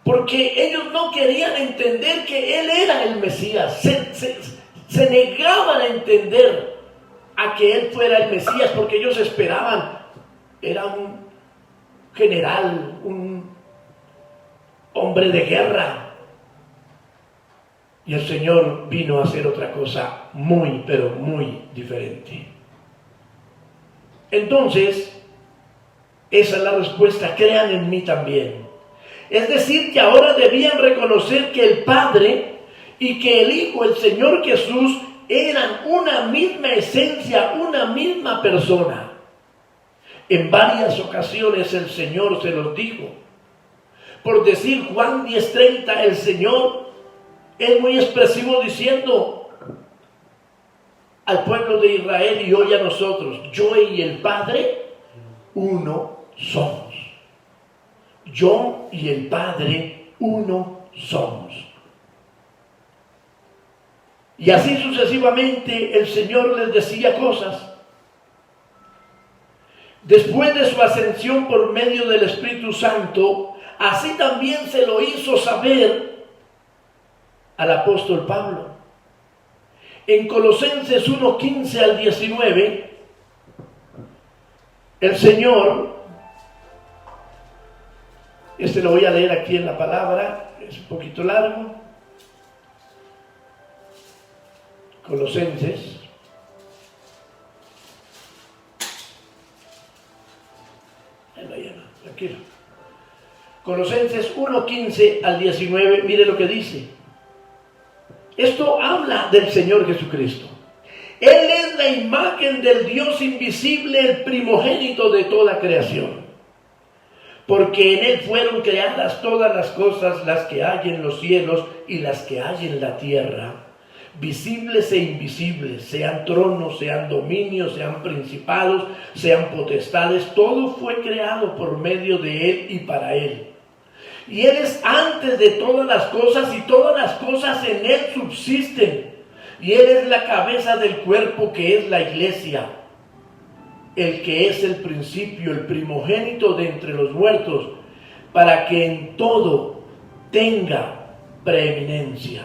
porque ellos no querían entender que Él era el Mesías. Se negaban a entender a que Él fuera el Mesías, porque ellos esperaban, era un general, un hombre de guerra. Y el Señor vino a hacer otra cosa muy, pero muy diferente. Entonces, esa es la respuesta: crean en mí también. Es decir, que ahora debían reconocer que el Padre y que el Hijo, el Señor Jesús, eran una misma esencia, una misma persona. En varias ocasiones el Señor se los dijo. Por decir Juan 10:30, el Señor es muy expresivo diciendo al pueblo de Israel y hoy a nosotros: yo y el Padre, uno somos. Yo y el Padre, uno somos. Y así sucesivamente el Señor les decía cosas. Después de su ascensión por medio del Espíritu Santo, así también se lo hizo saber al apóstol Pablo. En Colosenses 1:15 al 19, el Señor, lo voy a leer aquí en la palabra, es un poquito largo. Colosenses. Tranquilo. Colosenses 1:15 al 19, mire lo que dice. Esto habla del Señor Jesucristo. Él es la imagen del Dios invisible, el primogénito de toda creación. Porque en Él fueron creadas todas las cosas, las que hay en los cielos y las que hay en la tierra, visibles e invisibles, sean tronos, sean dominios, sean principados, sean potestades. Todo fue creado por medio de Él y para Él. Y Él es antes de todas las cosas y todas las cosas en Él subsisten. Y Él es la cabeza del cuerpo que es la iglesia, el que es el principio, el primogénito de entre los muertos, para que en todo tenga preeminencia.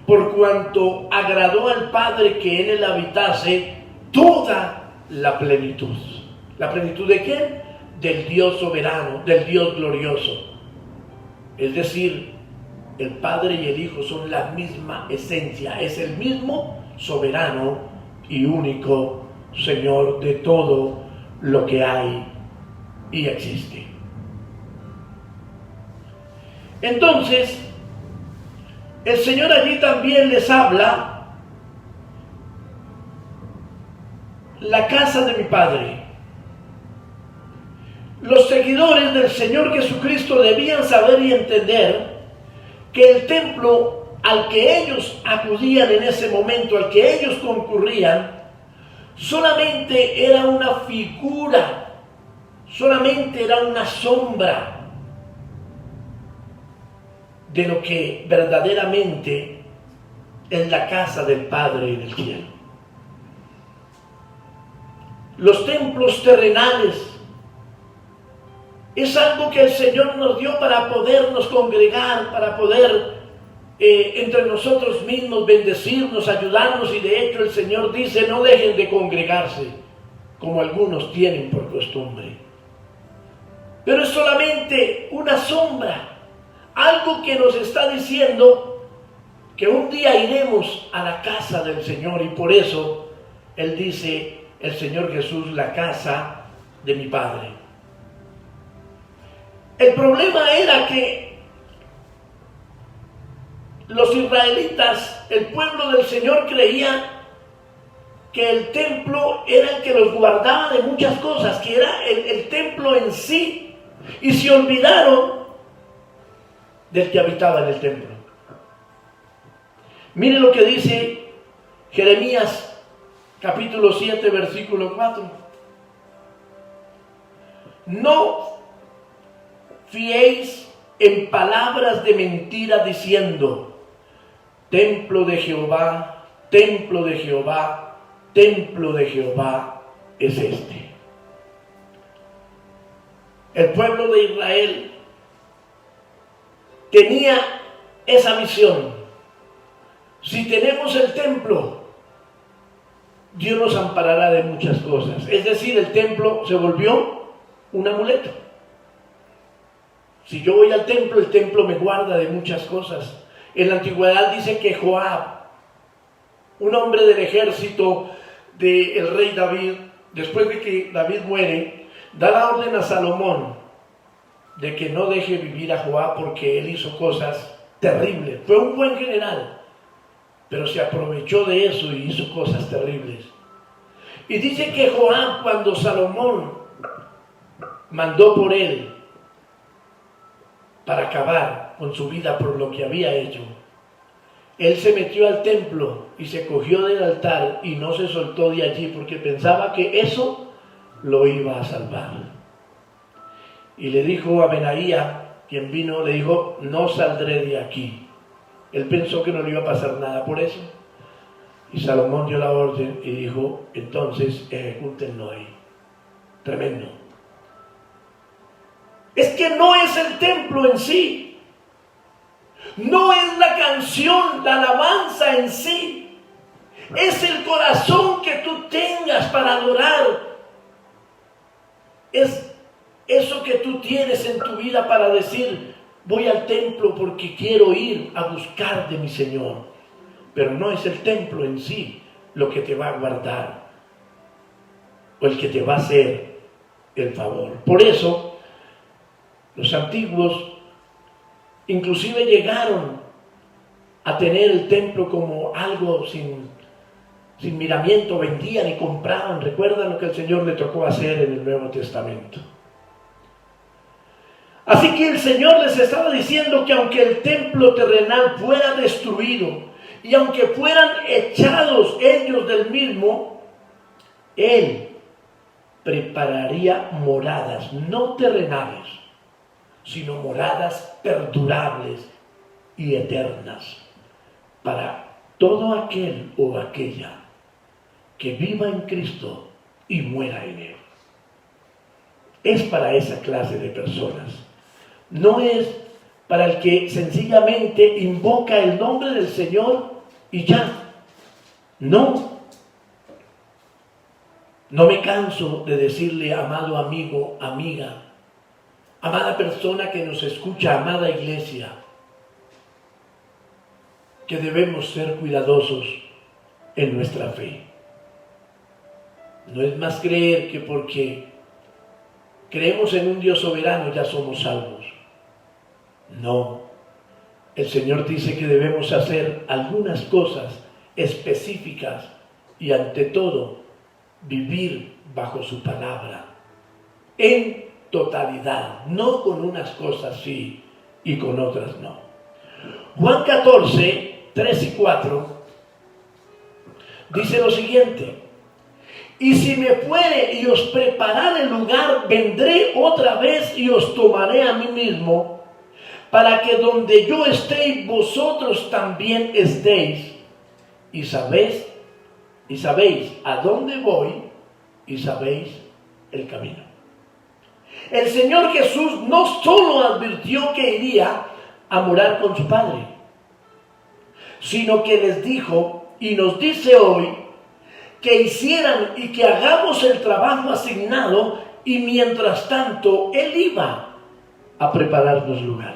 Por cuanto agradó al Padre que en Él habitase toda la plenitud. ¿La plenitud de quién? Del Dios soberano, del Dios glorioso. Es decir, el Padre y el Hijo son la misma esencia, es el mismo soberano y único Señor de todo lo que hay y existe. Entonces, el Señor allí también les habla: la casa de mi Padre. Los seguidores del Señor Jesucristo debían saber y entender que el templo al que ellos acudían en ese momento, al que ellos concurrían, solamente era una figura, solamente era una sombra de lo que verdaderamente es la casa del Padre en el cielo. Los templos terrenales es algo que el Señor nos dio para podernos congregar, para poder entre nosotros mismos bendecirnos, ayudarnos, y de hecho el Señor dice: no dejen de congregarse como algunos tienen por costumbre. Pero es solamente una sombra, algo que nos está diciendo que un día iremos a la casa del Señor, y por eso Él dice, el Señor Jesús, la casa de mi Padre. El problema era que los israelitas, el pueblo del Señor, creía que el templo era el que los guardaba de muchas cosas, que era el templo en sí, y se olvidaron del que habitaba en el templo. Miren lo que dice Jeremías capítulo 7 versículo 4. No fiéis en palabras de mentira diciendo: templo de Jehová, templo de Jehová, templo de Jehová es este. El pueblo de Israel tenía esa visión. Si tenemos el templo, Dios nos amparará de muchas cosas. Es decir, el templo se volvió un amuleto. Si yo voy al templo, el templo me guarda de muchas cosas. En la antigüedad dice que Joab, un hombre del ejército del rey David, después de que David muere, da la orden a Salomón de que no deje vivir a Joab porque él hizo cosas terribles. Fue un buen general, pero se aprovechó de eso y hizo cosas terribles. Y dice que Joab, cuando Salomón mandó por él para acabar con su vida por lo que había hecho. Él se metió al templo y se cogió del altar y no se soltó de allí porque pensaba que eso lo iba a salvar. Y le dijo a Benaía, quien vino, le dijo, no saldré de aquí. Él pensó que no le iba a pasar nada por eso. Y Salomón dio la orden y dijo, entonces ejecútenlo ahí. Tremendo. Es que no es el templo en sí. No es la canción, la alabanza en sí. Es el corazón que tú tengas para adorar. Es eso que tú tienes en tu vida para decir, voy al templo porque quiero ir a buscar de mi Señor. Pero no es el templo en sí lo que te va a guardar o el que te va a hacer el favor. Por eso, los antiguos inclusive llegaron a tener el templo como algo sin miramiento, vendían y compraban. ¿Recuerdan lo que el Señor le tocó hacer en el Nuevo Testamento? Así que el Señor les estaba diciendo que aunque el templo terrenal fuera destruido y aunque fueran echados ellos del mismo, Él prepararía moradas, no terrenales, sino moradas perdurables y eternas para todo aquel o aquella que viva en Cristo y muera en Él. Es para esa clase de personas. No es para el que sencillamente invoca el nombre del Señor y ya. No. No me canso de decirle, amado amigo, amiga, amada persona que nos escucha, amada iglesia, que debemos ser cuidadosos en nuestra fe. No es más creer que porque creemos en un Dios soberano ya somos salvos. No. El Señor dice que debemos hacer algunas cosas específicas y ante todo vivir bajo su palabra en totalidad, no con unas cosas sí y con otras no. Juan 14, 3 y 4 dice lo siguiente: y si me fuere y os preparare el lugar, vendré otra vez y os tomaré a mí mismo, para que donde yo esté, vosotros también estéis. Y sabéis a dónde voy y sabéis el camino. El Señor Jesús no solo advirtió que iría a morar con su Padre, sino que les dijo y nos dice hoy que hicieran y que hagamos el trabajo asignado, y mientras tanto Él iba a prepararnos lugar.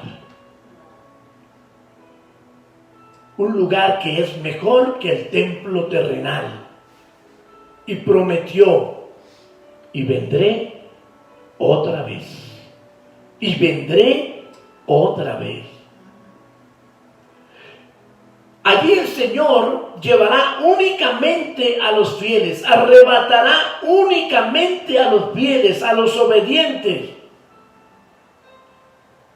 Un lugar que es mejor que el templo terrenal. Y prometió, y vendré otra vez. Y vendré otra vez. Allí el Señor llevará únicamente a los fieles, arrebatará únicamente a los fieles, a los obedientes.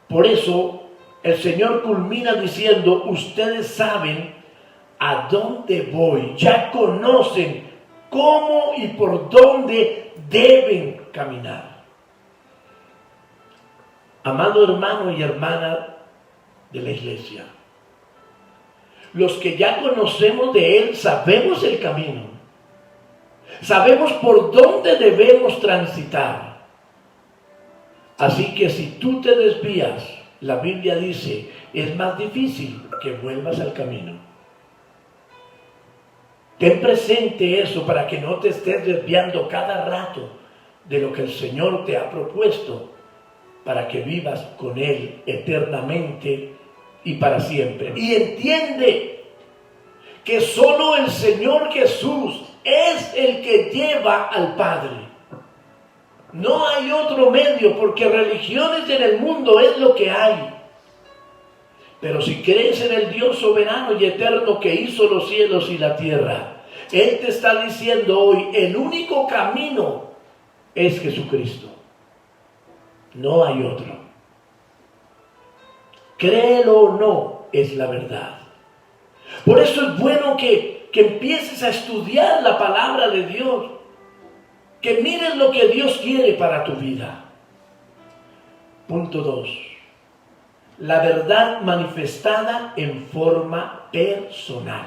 Por eso el Señor culmina diciendo: ustedes saben a dónde voy, ya conocen cómo y por dónde deben caminar. Amado hermano y hermana de la iglesia, los que ya conocemos de Él sabemos el camino, sabemos por dónde debemos transitar. Así que si tú te desvías, la Biblia dice, es más difícil que vuelvas al camino. Ten presente eso para que no te estés desviando cada rato de lo que el Señor te ha propuesto, para que vivas con Él eternamente y para siempre. Y entiende que solo el Señor Jesús es el que lleva al Padre. No hay otro medio, porque religiones en el mundo es lo que hay. Pero si crees en el Dios soberano y eterno que hizo los cielos y la tierra, Él te está diciendo hoy, el único camino es Jesucristo. No hay otro. Créelo o no, es la verdad. Por eso es bueno que empieces a estudiar la palabra de Dios, que mires lo que Dios quiere para tu vida. Punto 2. La verdad manifestada en forma personal.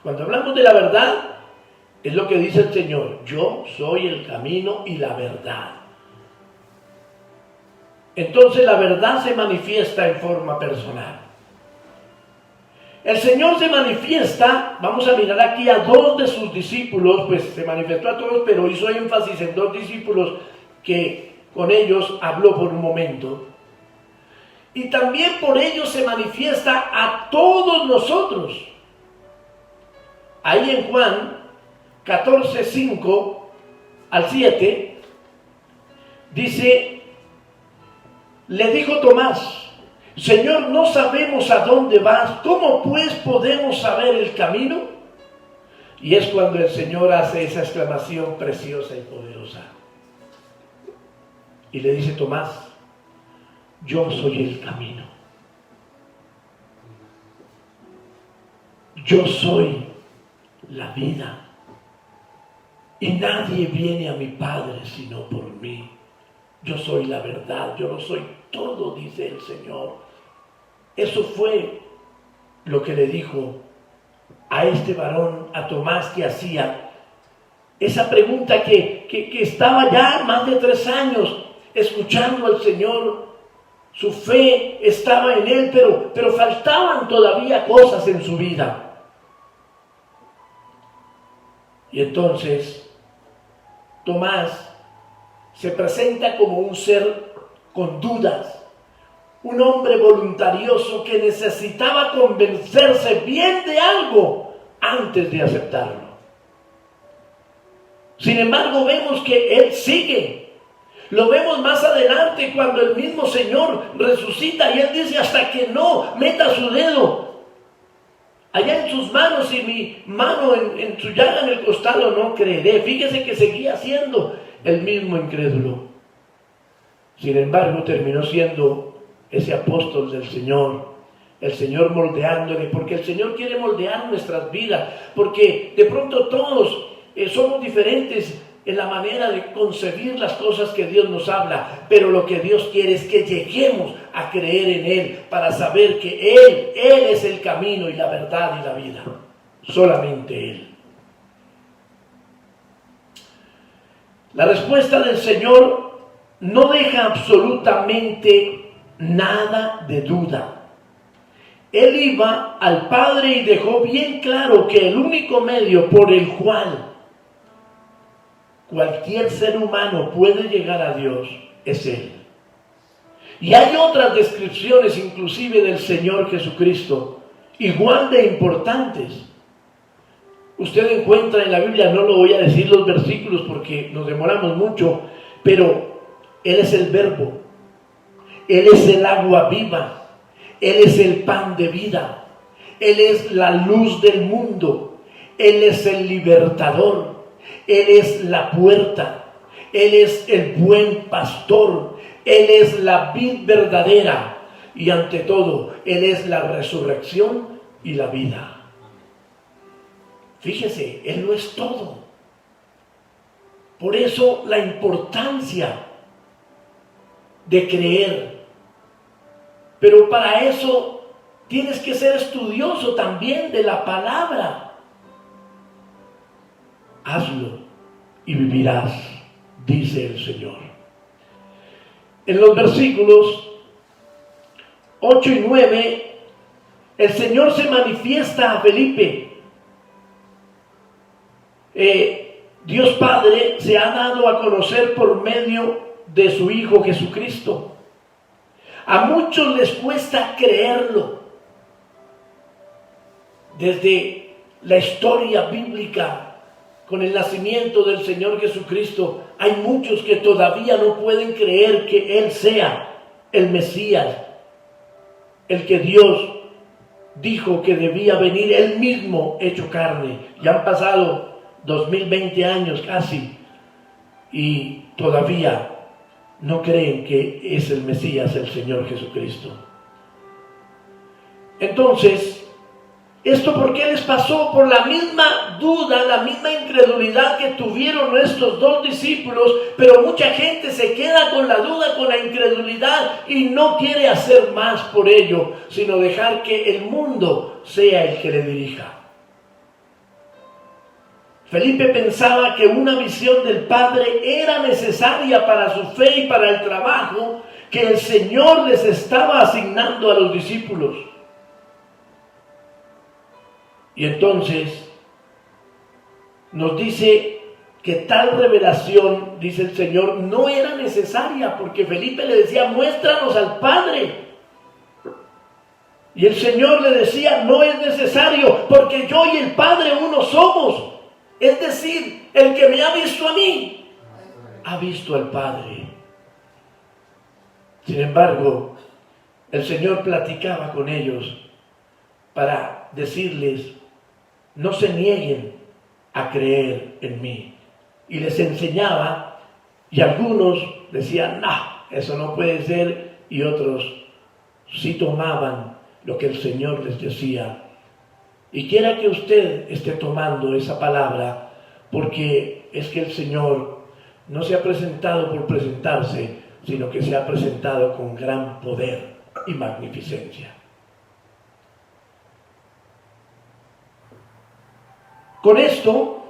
Cuando hablamos de la verdad, es lo que dice el Señor: yo soy el camino y la verdad. Entonces la verdad se manifiesta en forma personal. El Señor se manifiesta, vamos a mirar aquí a 2 de sus discípulos, pues se manifestó a todos, pero hizo énfasis en 2 discípulos que con ellos habló por un momento. Y también por ellos se manifiesta a todos nosotros. Ahí en Juan 14, 5 al 7, dice, le dijo Tomás: Señor, no sabemos a dónde vas, ¿cómo pues podemos saber el camino? Y es cuando el Señor hace esa exclamación preciosa y poderosa. Y le dice Tomás: yo soy el camino. Yo soy la vida. Y nadie viene a mi Padre sino por mí. Yo soy la verdad, yo lo soy todo, dice el Señor. Eso fue lo que le dijo a este varón, a Tomás, que hacía esa pregunta que estaba ya más de 3 años escuchando al Señor. Su fe estaba en Él, pero faltaban todavía cosas en su vida. Y entonces Tomás se presenta como un ser con dudas, un hombre voluntarioso que necesitaba convencerse bien de algo antes de aceptarlo. Sin embargo, vemos que él sigue. Lo vemos más adelante cuando el mismo Señor resucita y él dice: hasta que no meta su dedo allá en sus manos y mi mano en su llaga en el costado, no creeré. Fíjese que seguía siendo el mismo incrédulo. Sin embargo, terminó siendo ese apóstol del Señor, el Señor moldeándole, porque el Señor quiere moldear nuestras vidas, porque de pronto todos somos diferentes en la manera de concebir las cosas que Dios nos habla, pero lo que Dios quiere es que lleguemos a creer en Él, para saber que Él es el camino y la verdad y la vida, solamente Él. La respuesta del Señor no deja absolutamente nada de duda. Él iba al Padre y dejó bien claro que el único medio por el cual cualquier ser humano puede llegar a Dios es Él. Y hay otras descripciones inclusive del Señor Jesucristo, igual de importantes. Usted encuentra en la Biblia, no lo voy a decir los versículos porque nos demoramos mucho, pero Él es el Verbo, Él es el agua viva, Él es el pan de vida, Él es la luz del mundo, Él es el libertador, Él es la puerta, Él es el buen pastor, Él es la vid verdadera y ante todo, Él es la resurrección y la vida. Fíjese, Él lo es todo. Por eso la importancia de creer. Pero para eso tienes que ser estudioso también de la palabra. Hazlo y vivirás, dice el Señor. En los versículos 8 y 9, el Señor se manifiesta a Felipe. Dios Padre se ha dado a conocer por medio de su Hijo Jesucristo. A muchos les cuesta creerlo. Desde la historia bíblica, con el nacimiento del Señor Jesucristo, hay muchos que todavía no pueden creer que Él sea el Mesías, el que Dios dijo que debía venir, Él mismo hecho carne. Ya han pasado 2020 años casi, y todavía no creen que es el Mesías, el Señor Jesucristo. Entonces, ¿esto por qué les pasó? Por la misma duda, la misma incredulidad que tuvieron estos dos discípulos, pero mucha gente se queda con la duda, con la incredulidad y no quiere hacer más por ello, sino dejar que el mundo sea el que le dirija. Felipe pensaba que una visión del Padre era necesaria para su fe y para el trabajo que el Señor les estaba asignando a los discípulos. Y entonces nos dice que tal revelación, dice el Señor, no era necesaria, porque Felipe le decía, muéstranos al Padre. Y el Señor le decía, no es necesario, porque yo y el Padre uno somos. Es decir, el que me ha visto a mí, ha visto al Padre. Sin embargo, el Señor platicaba con ellos para decirles, no se nieguen a creer en mí. Y les enseñaba, y algunos decían, no, eso no puede ser, y otros sí tomaban lo que el Señor les decía. Y quiera que usted esté tomando esa palabra, porque es que el Señor no se ha presentado por presentarse, sino que se ha presentado con gran poder y magnificencia. Con esto,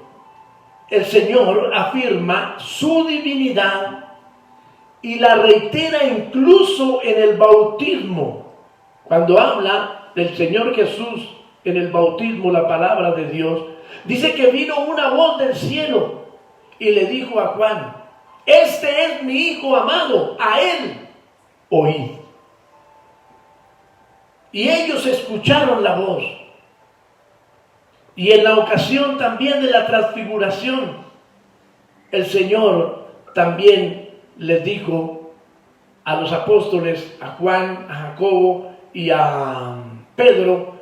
el Señor afirma su divinidad y la reitera incluso en el bautismo. Cuando habla del Señor Jesús en el bautismo, la palabra de Dios, dice que vino una voz del cielo y le dijo a Juan, este es mi Hijo amado, a él oíd. Y ellos escucharon la voz. Y en la ocasión también de la transfiguración, el Señor también les dijo a los apóstoles, a Juan, a Jacobo y a Pedro,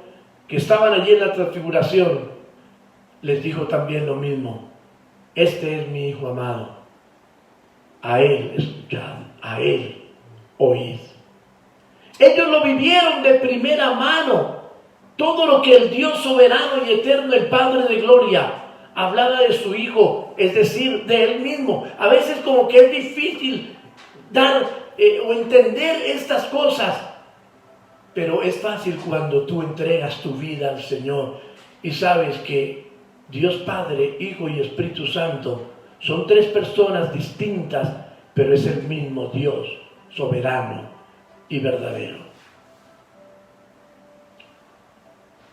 que estaban allí en la transfiguración, les dijo también lo mismo, este es mi Hijo amado, a él escuchad, a él oíd. Ellos lo vivieron de primera mano. Todo lo que el Dios soberano y eterno, el Padre de gloria, hablaba de su Hijo, es decir, de Él mismo. A veces como que es difícil dar o entender estas cosas, pero es fácil cuando tú entregas tu vida al Señor y sabes que Dios Padre, Hijo y Espíritu Santo son tres personas distintas, pero es el mismo Dios soberano y verdadero.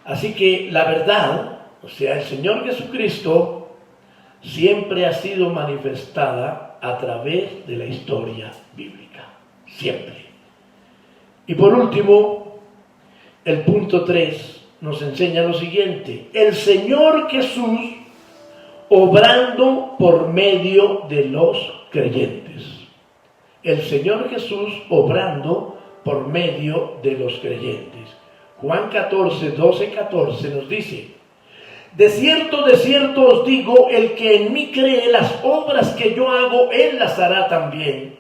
Así que la verdad, o sea, el Señor Jesucristo, siempre ha sido manifestada a través de la historia bíblica. Siempre. Y por último, el punto 3 nos enseña lo siguiente. El Señor Jesús obrando por medio de los creyentes. El Señor Jesús obrando por medio de los creyentes. Juan 14, 12, 14 nos dice, de cierto os digo, el que en mí cree, las obras que yo hago, él las hará también,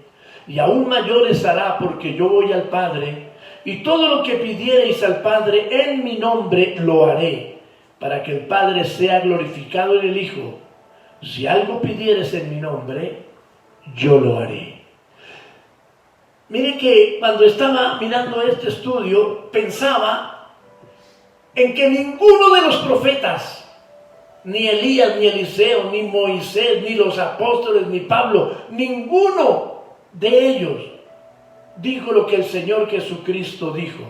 y aún mayores hará, porque yo voy al Padre, y todo lo que pidiereis al Padre en mi nombre lo haré, para que el Padre sea glorificado en el Hijo. Si algo pidieres en mi nombre, yo lo haré. Mire que cuando estaba mirando este estudio, pensaba en que ninguno de los profetas, ni Elías, ni Eliseo, ni Moisés, ni los apóstoles, ni Pablo, ninguno de ellos dijo lo que el Señor Jesucristo dijo.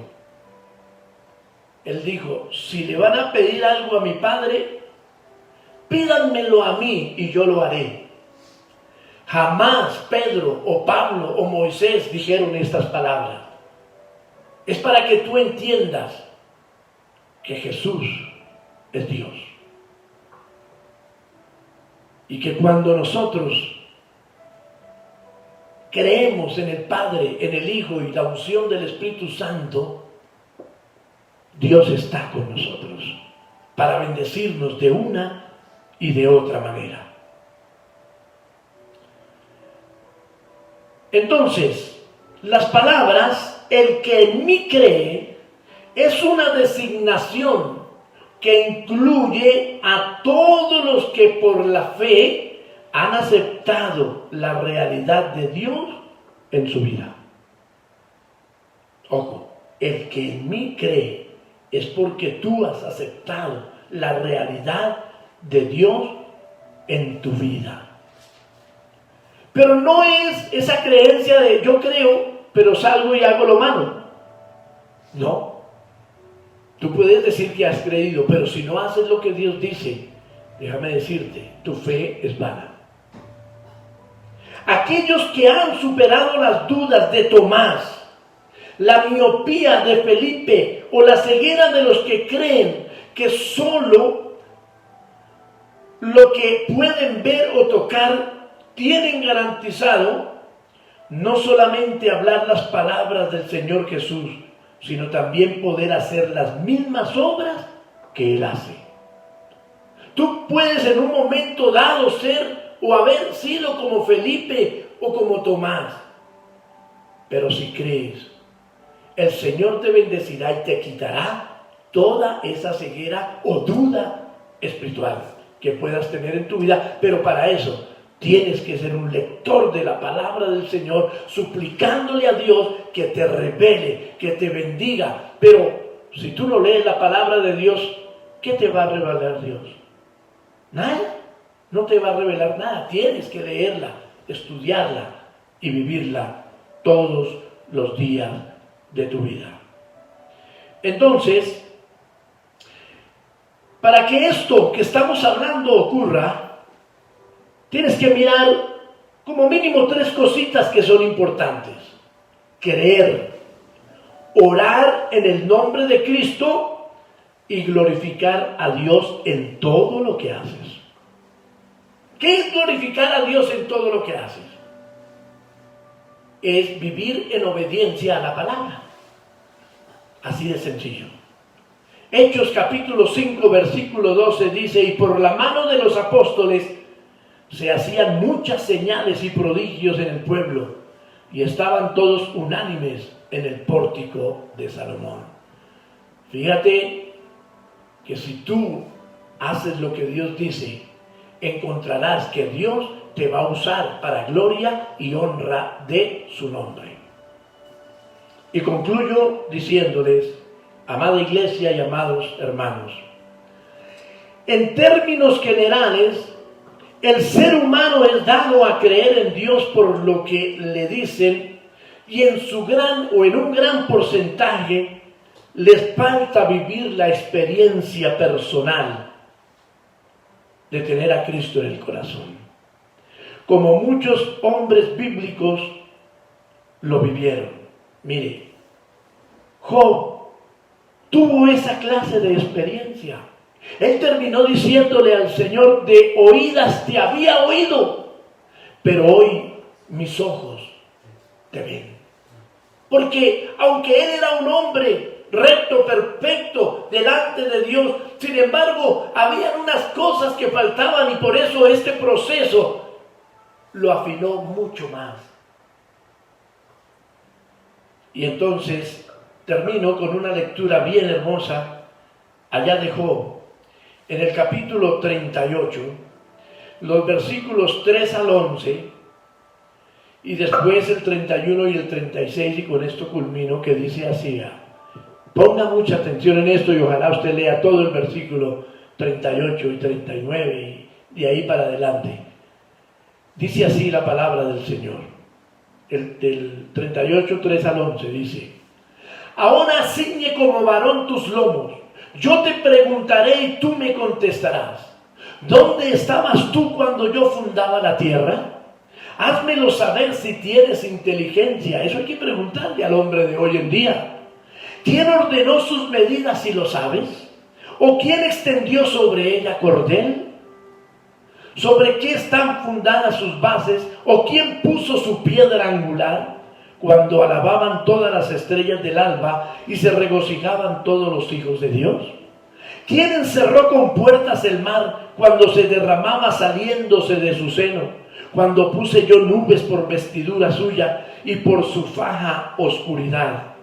Él dijo, si le van a pedir algo a mi Padre, pídanmelo a mí y yo lo haré. Jamás Pedro o Pablo o Moisés dijeron estas palabras. Es para que tú entiendas que Jesús es Dios. Y que cuando nosotros creemos en el Padre, en el Hijo y la unción del Espíritu Santo, Dios está con nosotros para bendecirnos de una y de otra manera. Entonces, las palabras, el que en mí cree, es una designación que incluye a todos los que por la fe han aceptado la realidad de Dios en su vida. Ojo, el que en mí cree es porque tú has aceptado la realidad de Dios en tu vida. Pero no es esa creencia de yo creo, pero salgo y hago lo malo. No. Tú puedes decir que has creído, pero si no haces lo que Dios dice, déjame decirte, tu fe es vana. Aquellos que han superado las dudas de Tomás, la miopía de Felipe o la ceguera de los que creen que solo lo que pueden ver o tocar tienen garantizado no solamente hablar las palabras del Señor Jesús, sino también poder hacer las mismas obras que Él hace. Tú puedes en un momento dado ser o haber sido como Felipe o como Tomás, pero si crees, el Señor te bendecirá y te quitará toda esa ceguera o duda espiritual que puedas tener en tu vida, pero para eso tienes que ser un lector de la palabra del Señor, suplicándole a Dios que te revele, que te bendiga. Pero si tú no lees la palabra de Dios, ¿qué te va a revelar Dios? Nada, no te va a revelar nada. Tienes que leerla, estudiarla y vivirla todos los días de tu vida. Entonces, para que esto que estamos hablando ocurra, tienes que mirar como mínimo 3 cositas que son importantes. Creer, orar en el nombre de Cristo y glorificar a Dios en todo lo que haces. ¿Qué es glorificar a Dios en todo lo que haces? Es vivir en obediencia a la palabra. Así de sencillo. Hechos capítulo 5 versículo 12 dice: y por la mano de los apóstoles se hacían muchas señales y prodigios en el pueblo, y estaban todos unánimes en el pórtico de Salomón. Fíjate que si tú haces lo que Dios dice, encontrarás que Dios te va a usar para gloria y honra de su nombre. Y concluyo diciéndoles, amada iglesia y amados hermanos, en términos generales, el ser humano es dado a creer en Dios por lo que le dicen, y en un gran porcentaje les falta vivir la experiencia personal de tener a Cristo en el corazón, como muchos hombres bíblicos lo vivieron. Mire, Job tuvo esa clase de experiencia. Él terminó diciéndole al Señor: de oídas te había oído, pero hoy mis ojos te ven. Porque aunque él era un hombre recto, perfecto, delante de Dios, sin embargo, había unas cosas que faltaban, y por eso este proceso lo afinó mucho más. Y entonces termino con una lectura bien hermosa allá de Job, en el capítulo 38, los versículos 3 al 11, y después el 31 y el 36, y con esto culmino, que dice así. Ponga mucha atención en esto y ojalá usted lea todo el versículo 38 y 39 y de ahí para adelante. Dice así la palabra del Señor. Del 38, 3 al 11 dice: ahora ciñe como varón tus lomos, yo te preguntaré y tú me contestarás. ¿Dónde estabas tú cuando yo fundaba la tierra? Házmelo saber si tienes inteligencia. Eso hay que preguntarle al hombre de hoy en día. ¿Quién ordenó sus medidas, si lo sabes? ¿O quién extendió sobre ella cordel? ¿Sobre qué están fundadas sus bases? ¿O quién puso su piedra angular? Cuando alababan todas las estrellas del alba y se regocijaban todos los hijos de Dios. ¿Quién encerró con puertas el mar cuando se derramaba saliéndose de su seno? cuando puse yo nubes por vestidura suya y por su faja oscuridad.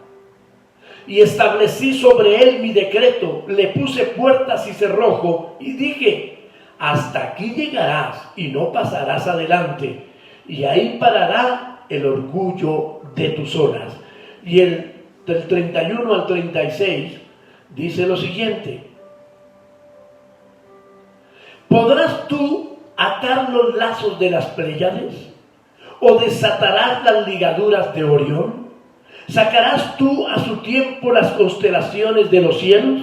Y establecí sobre él mi decreto, le puse puertas y cerrojo, y dije: hasta aquí llegarás y no pasarás adelante, y ahí parará el orgullo de tus olas. Y del 31 al 36 dice lo siguiente: ¿podrás tú atar los lazos de las Pléyades? ¿O desatarás las ligaduras de Orión? ¿Sacarás tú a su tiempo las constelaciones de los cielos?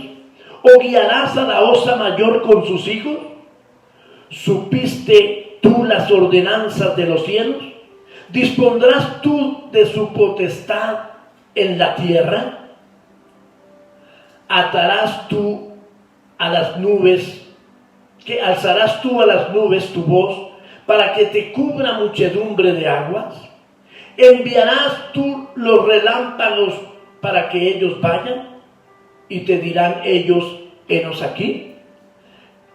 ¿O guiarás a la osa mayor con sus hijos? ¿Supiste tú las ordenanzas de los cielos? ¿Dispondrás tú de su potestad en la tierra? ¿Atarás tú a las nubes, que alzarás tú a las nubes tu voz para que te cubra muchedumbre de aguas? ¿Enviarás tú los relámpagos para que ellos vayan? Y te dirán ellos: henos aquí.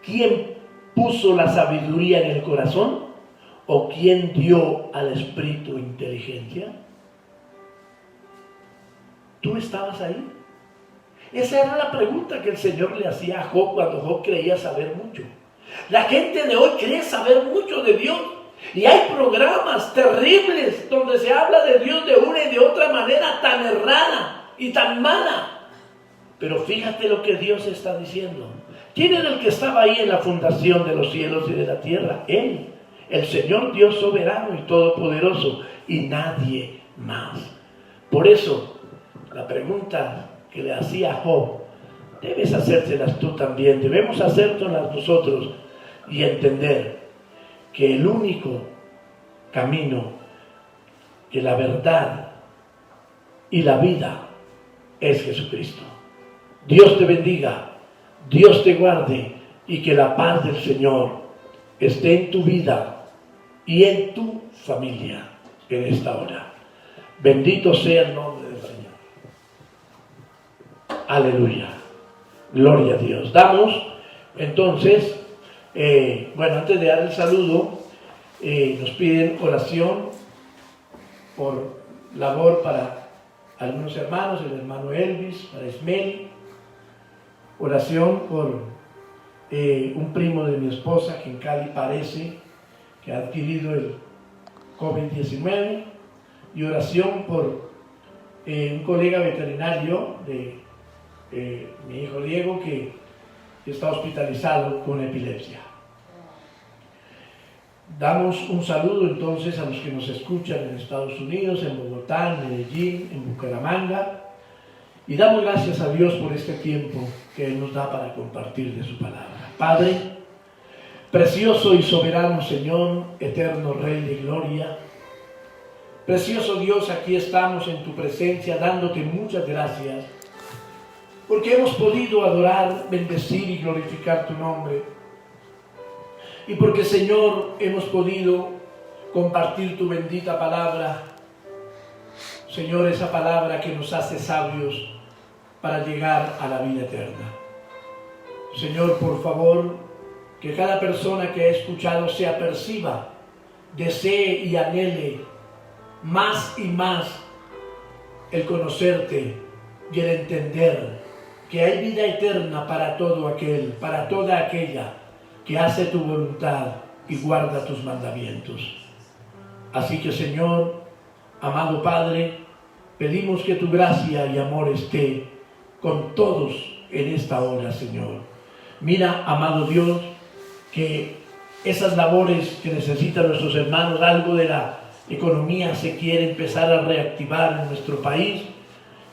¿Quién puso la sabiduría en el corazón? ¿O quién dio al espíritu inteligencia? ¿Tú estabas ahí? Esa era la pregunta que el Señor le hacía a Job cuando Job creía saber mucho. La gente de hoy cree saber mucho de Dios. Y hay programas terribles donde se habla de Dios de una y de otra manera tan errada y tan mala. Pero fíjate lo que Dios está diciendo. ¿Quién era el que estaba ahí en la fundación de los cielos y de la tierra? Él, el Señor Dios soberano y todopoderoso, y nadie más. Por eso, la pregunta que le hacía a Job, debes hacérselas tú también, debemos hacérselas nosotros y entender que el único camino, que la verdad y la vida es Jesucristo. Dios te bendiga, Dios te guarde, y que la paz del Señor esté en tu vida y en tu familia en esta hora. Bendito sea el nombre del Señor. Aleluya. Gloria a Dios. Damos entonces, antes de dar el saludo, nos piden oración por labor para algunos hermanos, el hermano Elvis, para Ismel. Oración por un primo de mi esposa que en Cali parece que ha adquirido el COVID-19. Y oración por un colega veterinario de mi hijo Diego que está hospitalizado con epilepsia. Damos un saludo entonces a los que nos escuchan en Estados Unidos, en Bogotá, en Medellín, en Bucaramanga, y damos gracias a Dios por este tiempo que Él nos da para compartir de su palabra. Padre, precioso y soberano Señor, eterno Rey de gloria, precioso Dios, aquí estamos en tu presencia dándote muchas gracias porque hemos podido adorar, bendecir y glorificar tu nombre. Y porque, Señor, hemos podido compartir tu bendita palabra. Señor, esa palabra que nos hace sabios para llegar a la vida eterna. Señor, por favor, que cada persona que ha escuchado se aperciba, desee y anhele más y más el conocerte y el entender que hay vida eterna para todo aquel, para toda aquella que hace tu voluntad y guarda tus mandamientos. Así que, Señor, amado Padre, pedimos que tu gracia y amor esté con todos en esta hora, Señor. Mira, amado Dios, que esas labores que necesitan nuestros hermanos, algo de la economía se quiere empezar a reactivar en nuestro país,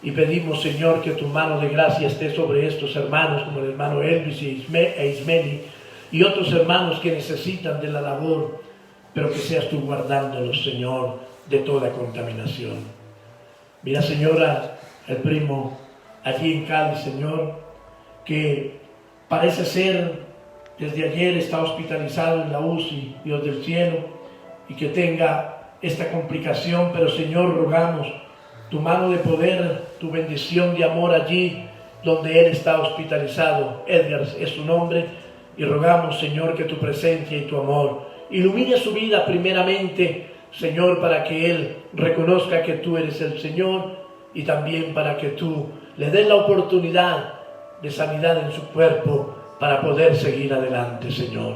y pedimos, Señor, que tu mano de gracia esté sobre estos hermanos, como el hermano Elvis e Ismeli, y otros hermanos que necesitan de la labor, pero que seas tú guardándolos, Señor, de toda contaminación. Mira, Señora, el primo allí en Cali, Señor, que parece ser, desde ayer está hospitalizado en la UCI, Dios del cielo, y que tenga esta complicación, pero, Señor, rogamos tu mano de poder, tu bendición de amor allí donde él está hospitalizado. Edgar es su nombre, y rogamos, Señor, que tu presencia y tu amor ilumine su vida primeramente, Señor, para que Él reconozca que tú eres el Señor y también para que tú le des la oportunidad de sanidad en su cuerpo para poder seguir adelante, Señor.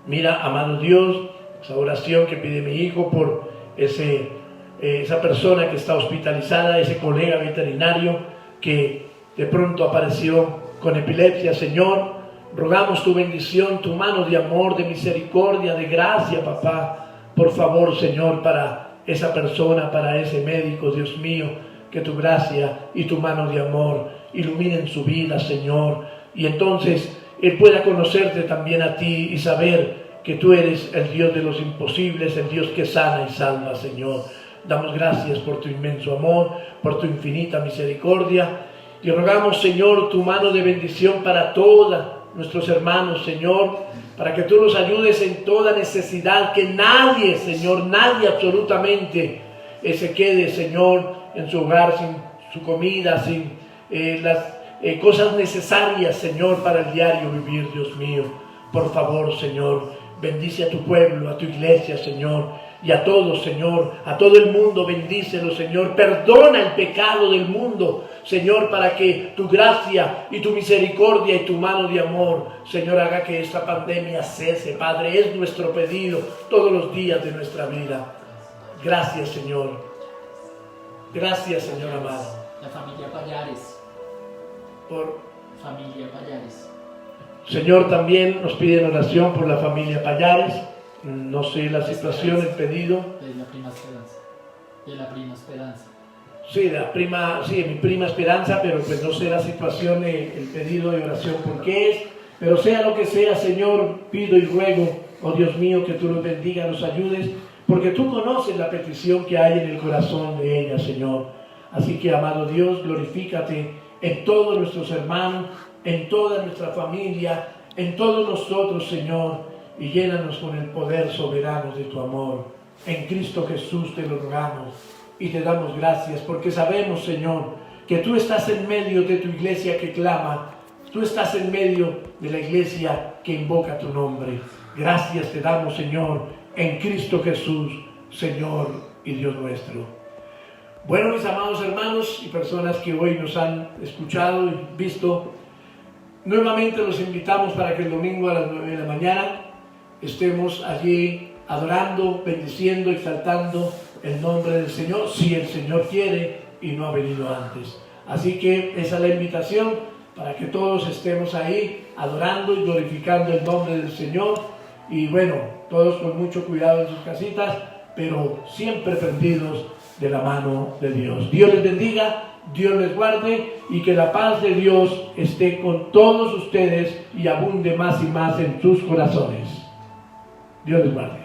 Mira, amado Dios, esa oración que pide mi hijo por esa persona que está hospitalizada, ese colega veterinario que de pronto apareció con epilepsia, Señor. Rogamos tu bendición, tu mano de amor, de misericordia, de gracia, papá. Por favor, Señor, para esa persona, para ese médico, Dios mío, que tu gracia y tu mano de amor iluminen su vida, Señor. Y entonces Él pueda conocerte también a ti y saber que tú eres el Dios de los imposibles, el Dios que sana y salva, Señor. Damos gracias por tu inmenso amor, por tu infinita misericordia. Y rogamos, Señor, tu mano de bendición para todos nuestros hermanos, Señor, para que tú los ayudes en toda necesidad, que nadie, Señor, nadie absolutamente se quede, Señor, en su hogar sin su comida, sin las cosas necesarias, Señor, para el diario vivir, Dios mío. Por favor, Señor, bendice a tu pueblo, a tu iglesia, Señor, y a todos, Señor, a todo el mundo, bendícelo, Señor. Perdona el pecado del mundo, Señor, para que tu gracia y tu misericordia y tu mano de amor, Señor, haga que esta pandemia cese, Padre. Es nuestro pedido todos los días de nuestra vida. Gracias, Señor. Gracias, Señor amado. La familia Payares. Por Familia Payares. Señor, también nos piden oración por la familia Payares. No sé la situación, el pedido. De la prima Esperanza. De la prima Esperanza. Sí, mi prima Esperanza, pero pues no sé la situación, el pedido de oración por qué es. Pero sea lo que sea, Señor, pido y ruego, oh Dios mío, que tú los bendiga, nos ayudes, porque tú conoces la petición que hay en el corazón de ella, Señor. Así que, amado Dios, glorifícate en todos nuestros hermanos, en toda nuestra familia, en todos nosotros, Señor, y llénanos con el poder soberano de tu amor. En Cristo Jesús te lo rogamos y te damos gracias, porque sabemos, Señor, que tú estás en medio de tu iglesia que clama, tú estás en medio de la iglesia que invoca tu nombre. Gracias te damos, Señor, en Cristo Jesús, Señor y Dios nuestro. Bueno, mis amados hermanos y personas que hoy nos han escuchado y visto, nuevamente los invitamos para que el domingo a las 9 de la mañana estemos allí adorando, bendiciendo, exaltando el nombre del Señor, si el Señor quiere y no ha venido antes. Así que esa es la invitación para que todos estemos ahí adorando y glorificando el nombre del Señor. Y bueno, todos con mucho cuidado en sus casitas, pero siempre prendidos de la mano de Dios. Dios les bendiga, Dios les guarde y que la paz de Dios esté con todos ustedes y abunde más y más en sus corazones. Dios les guarde.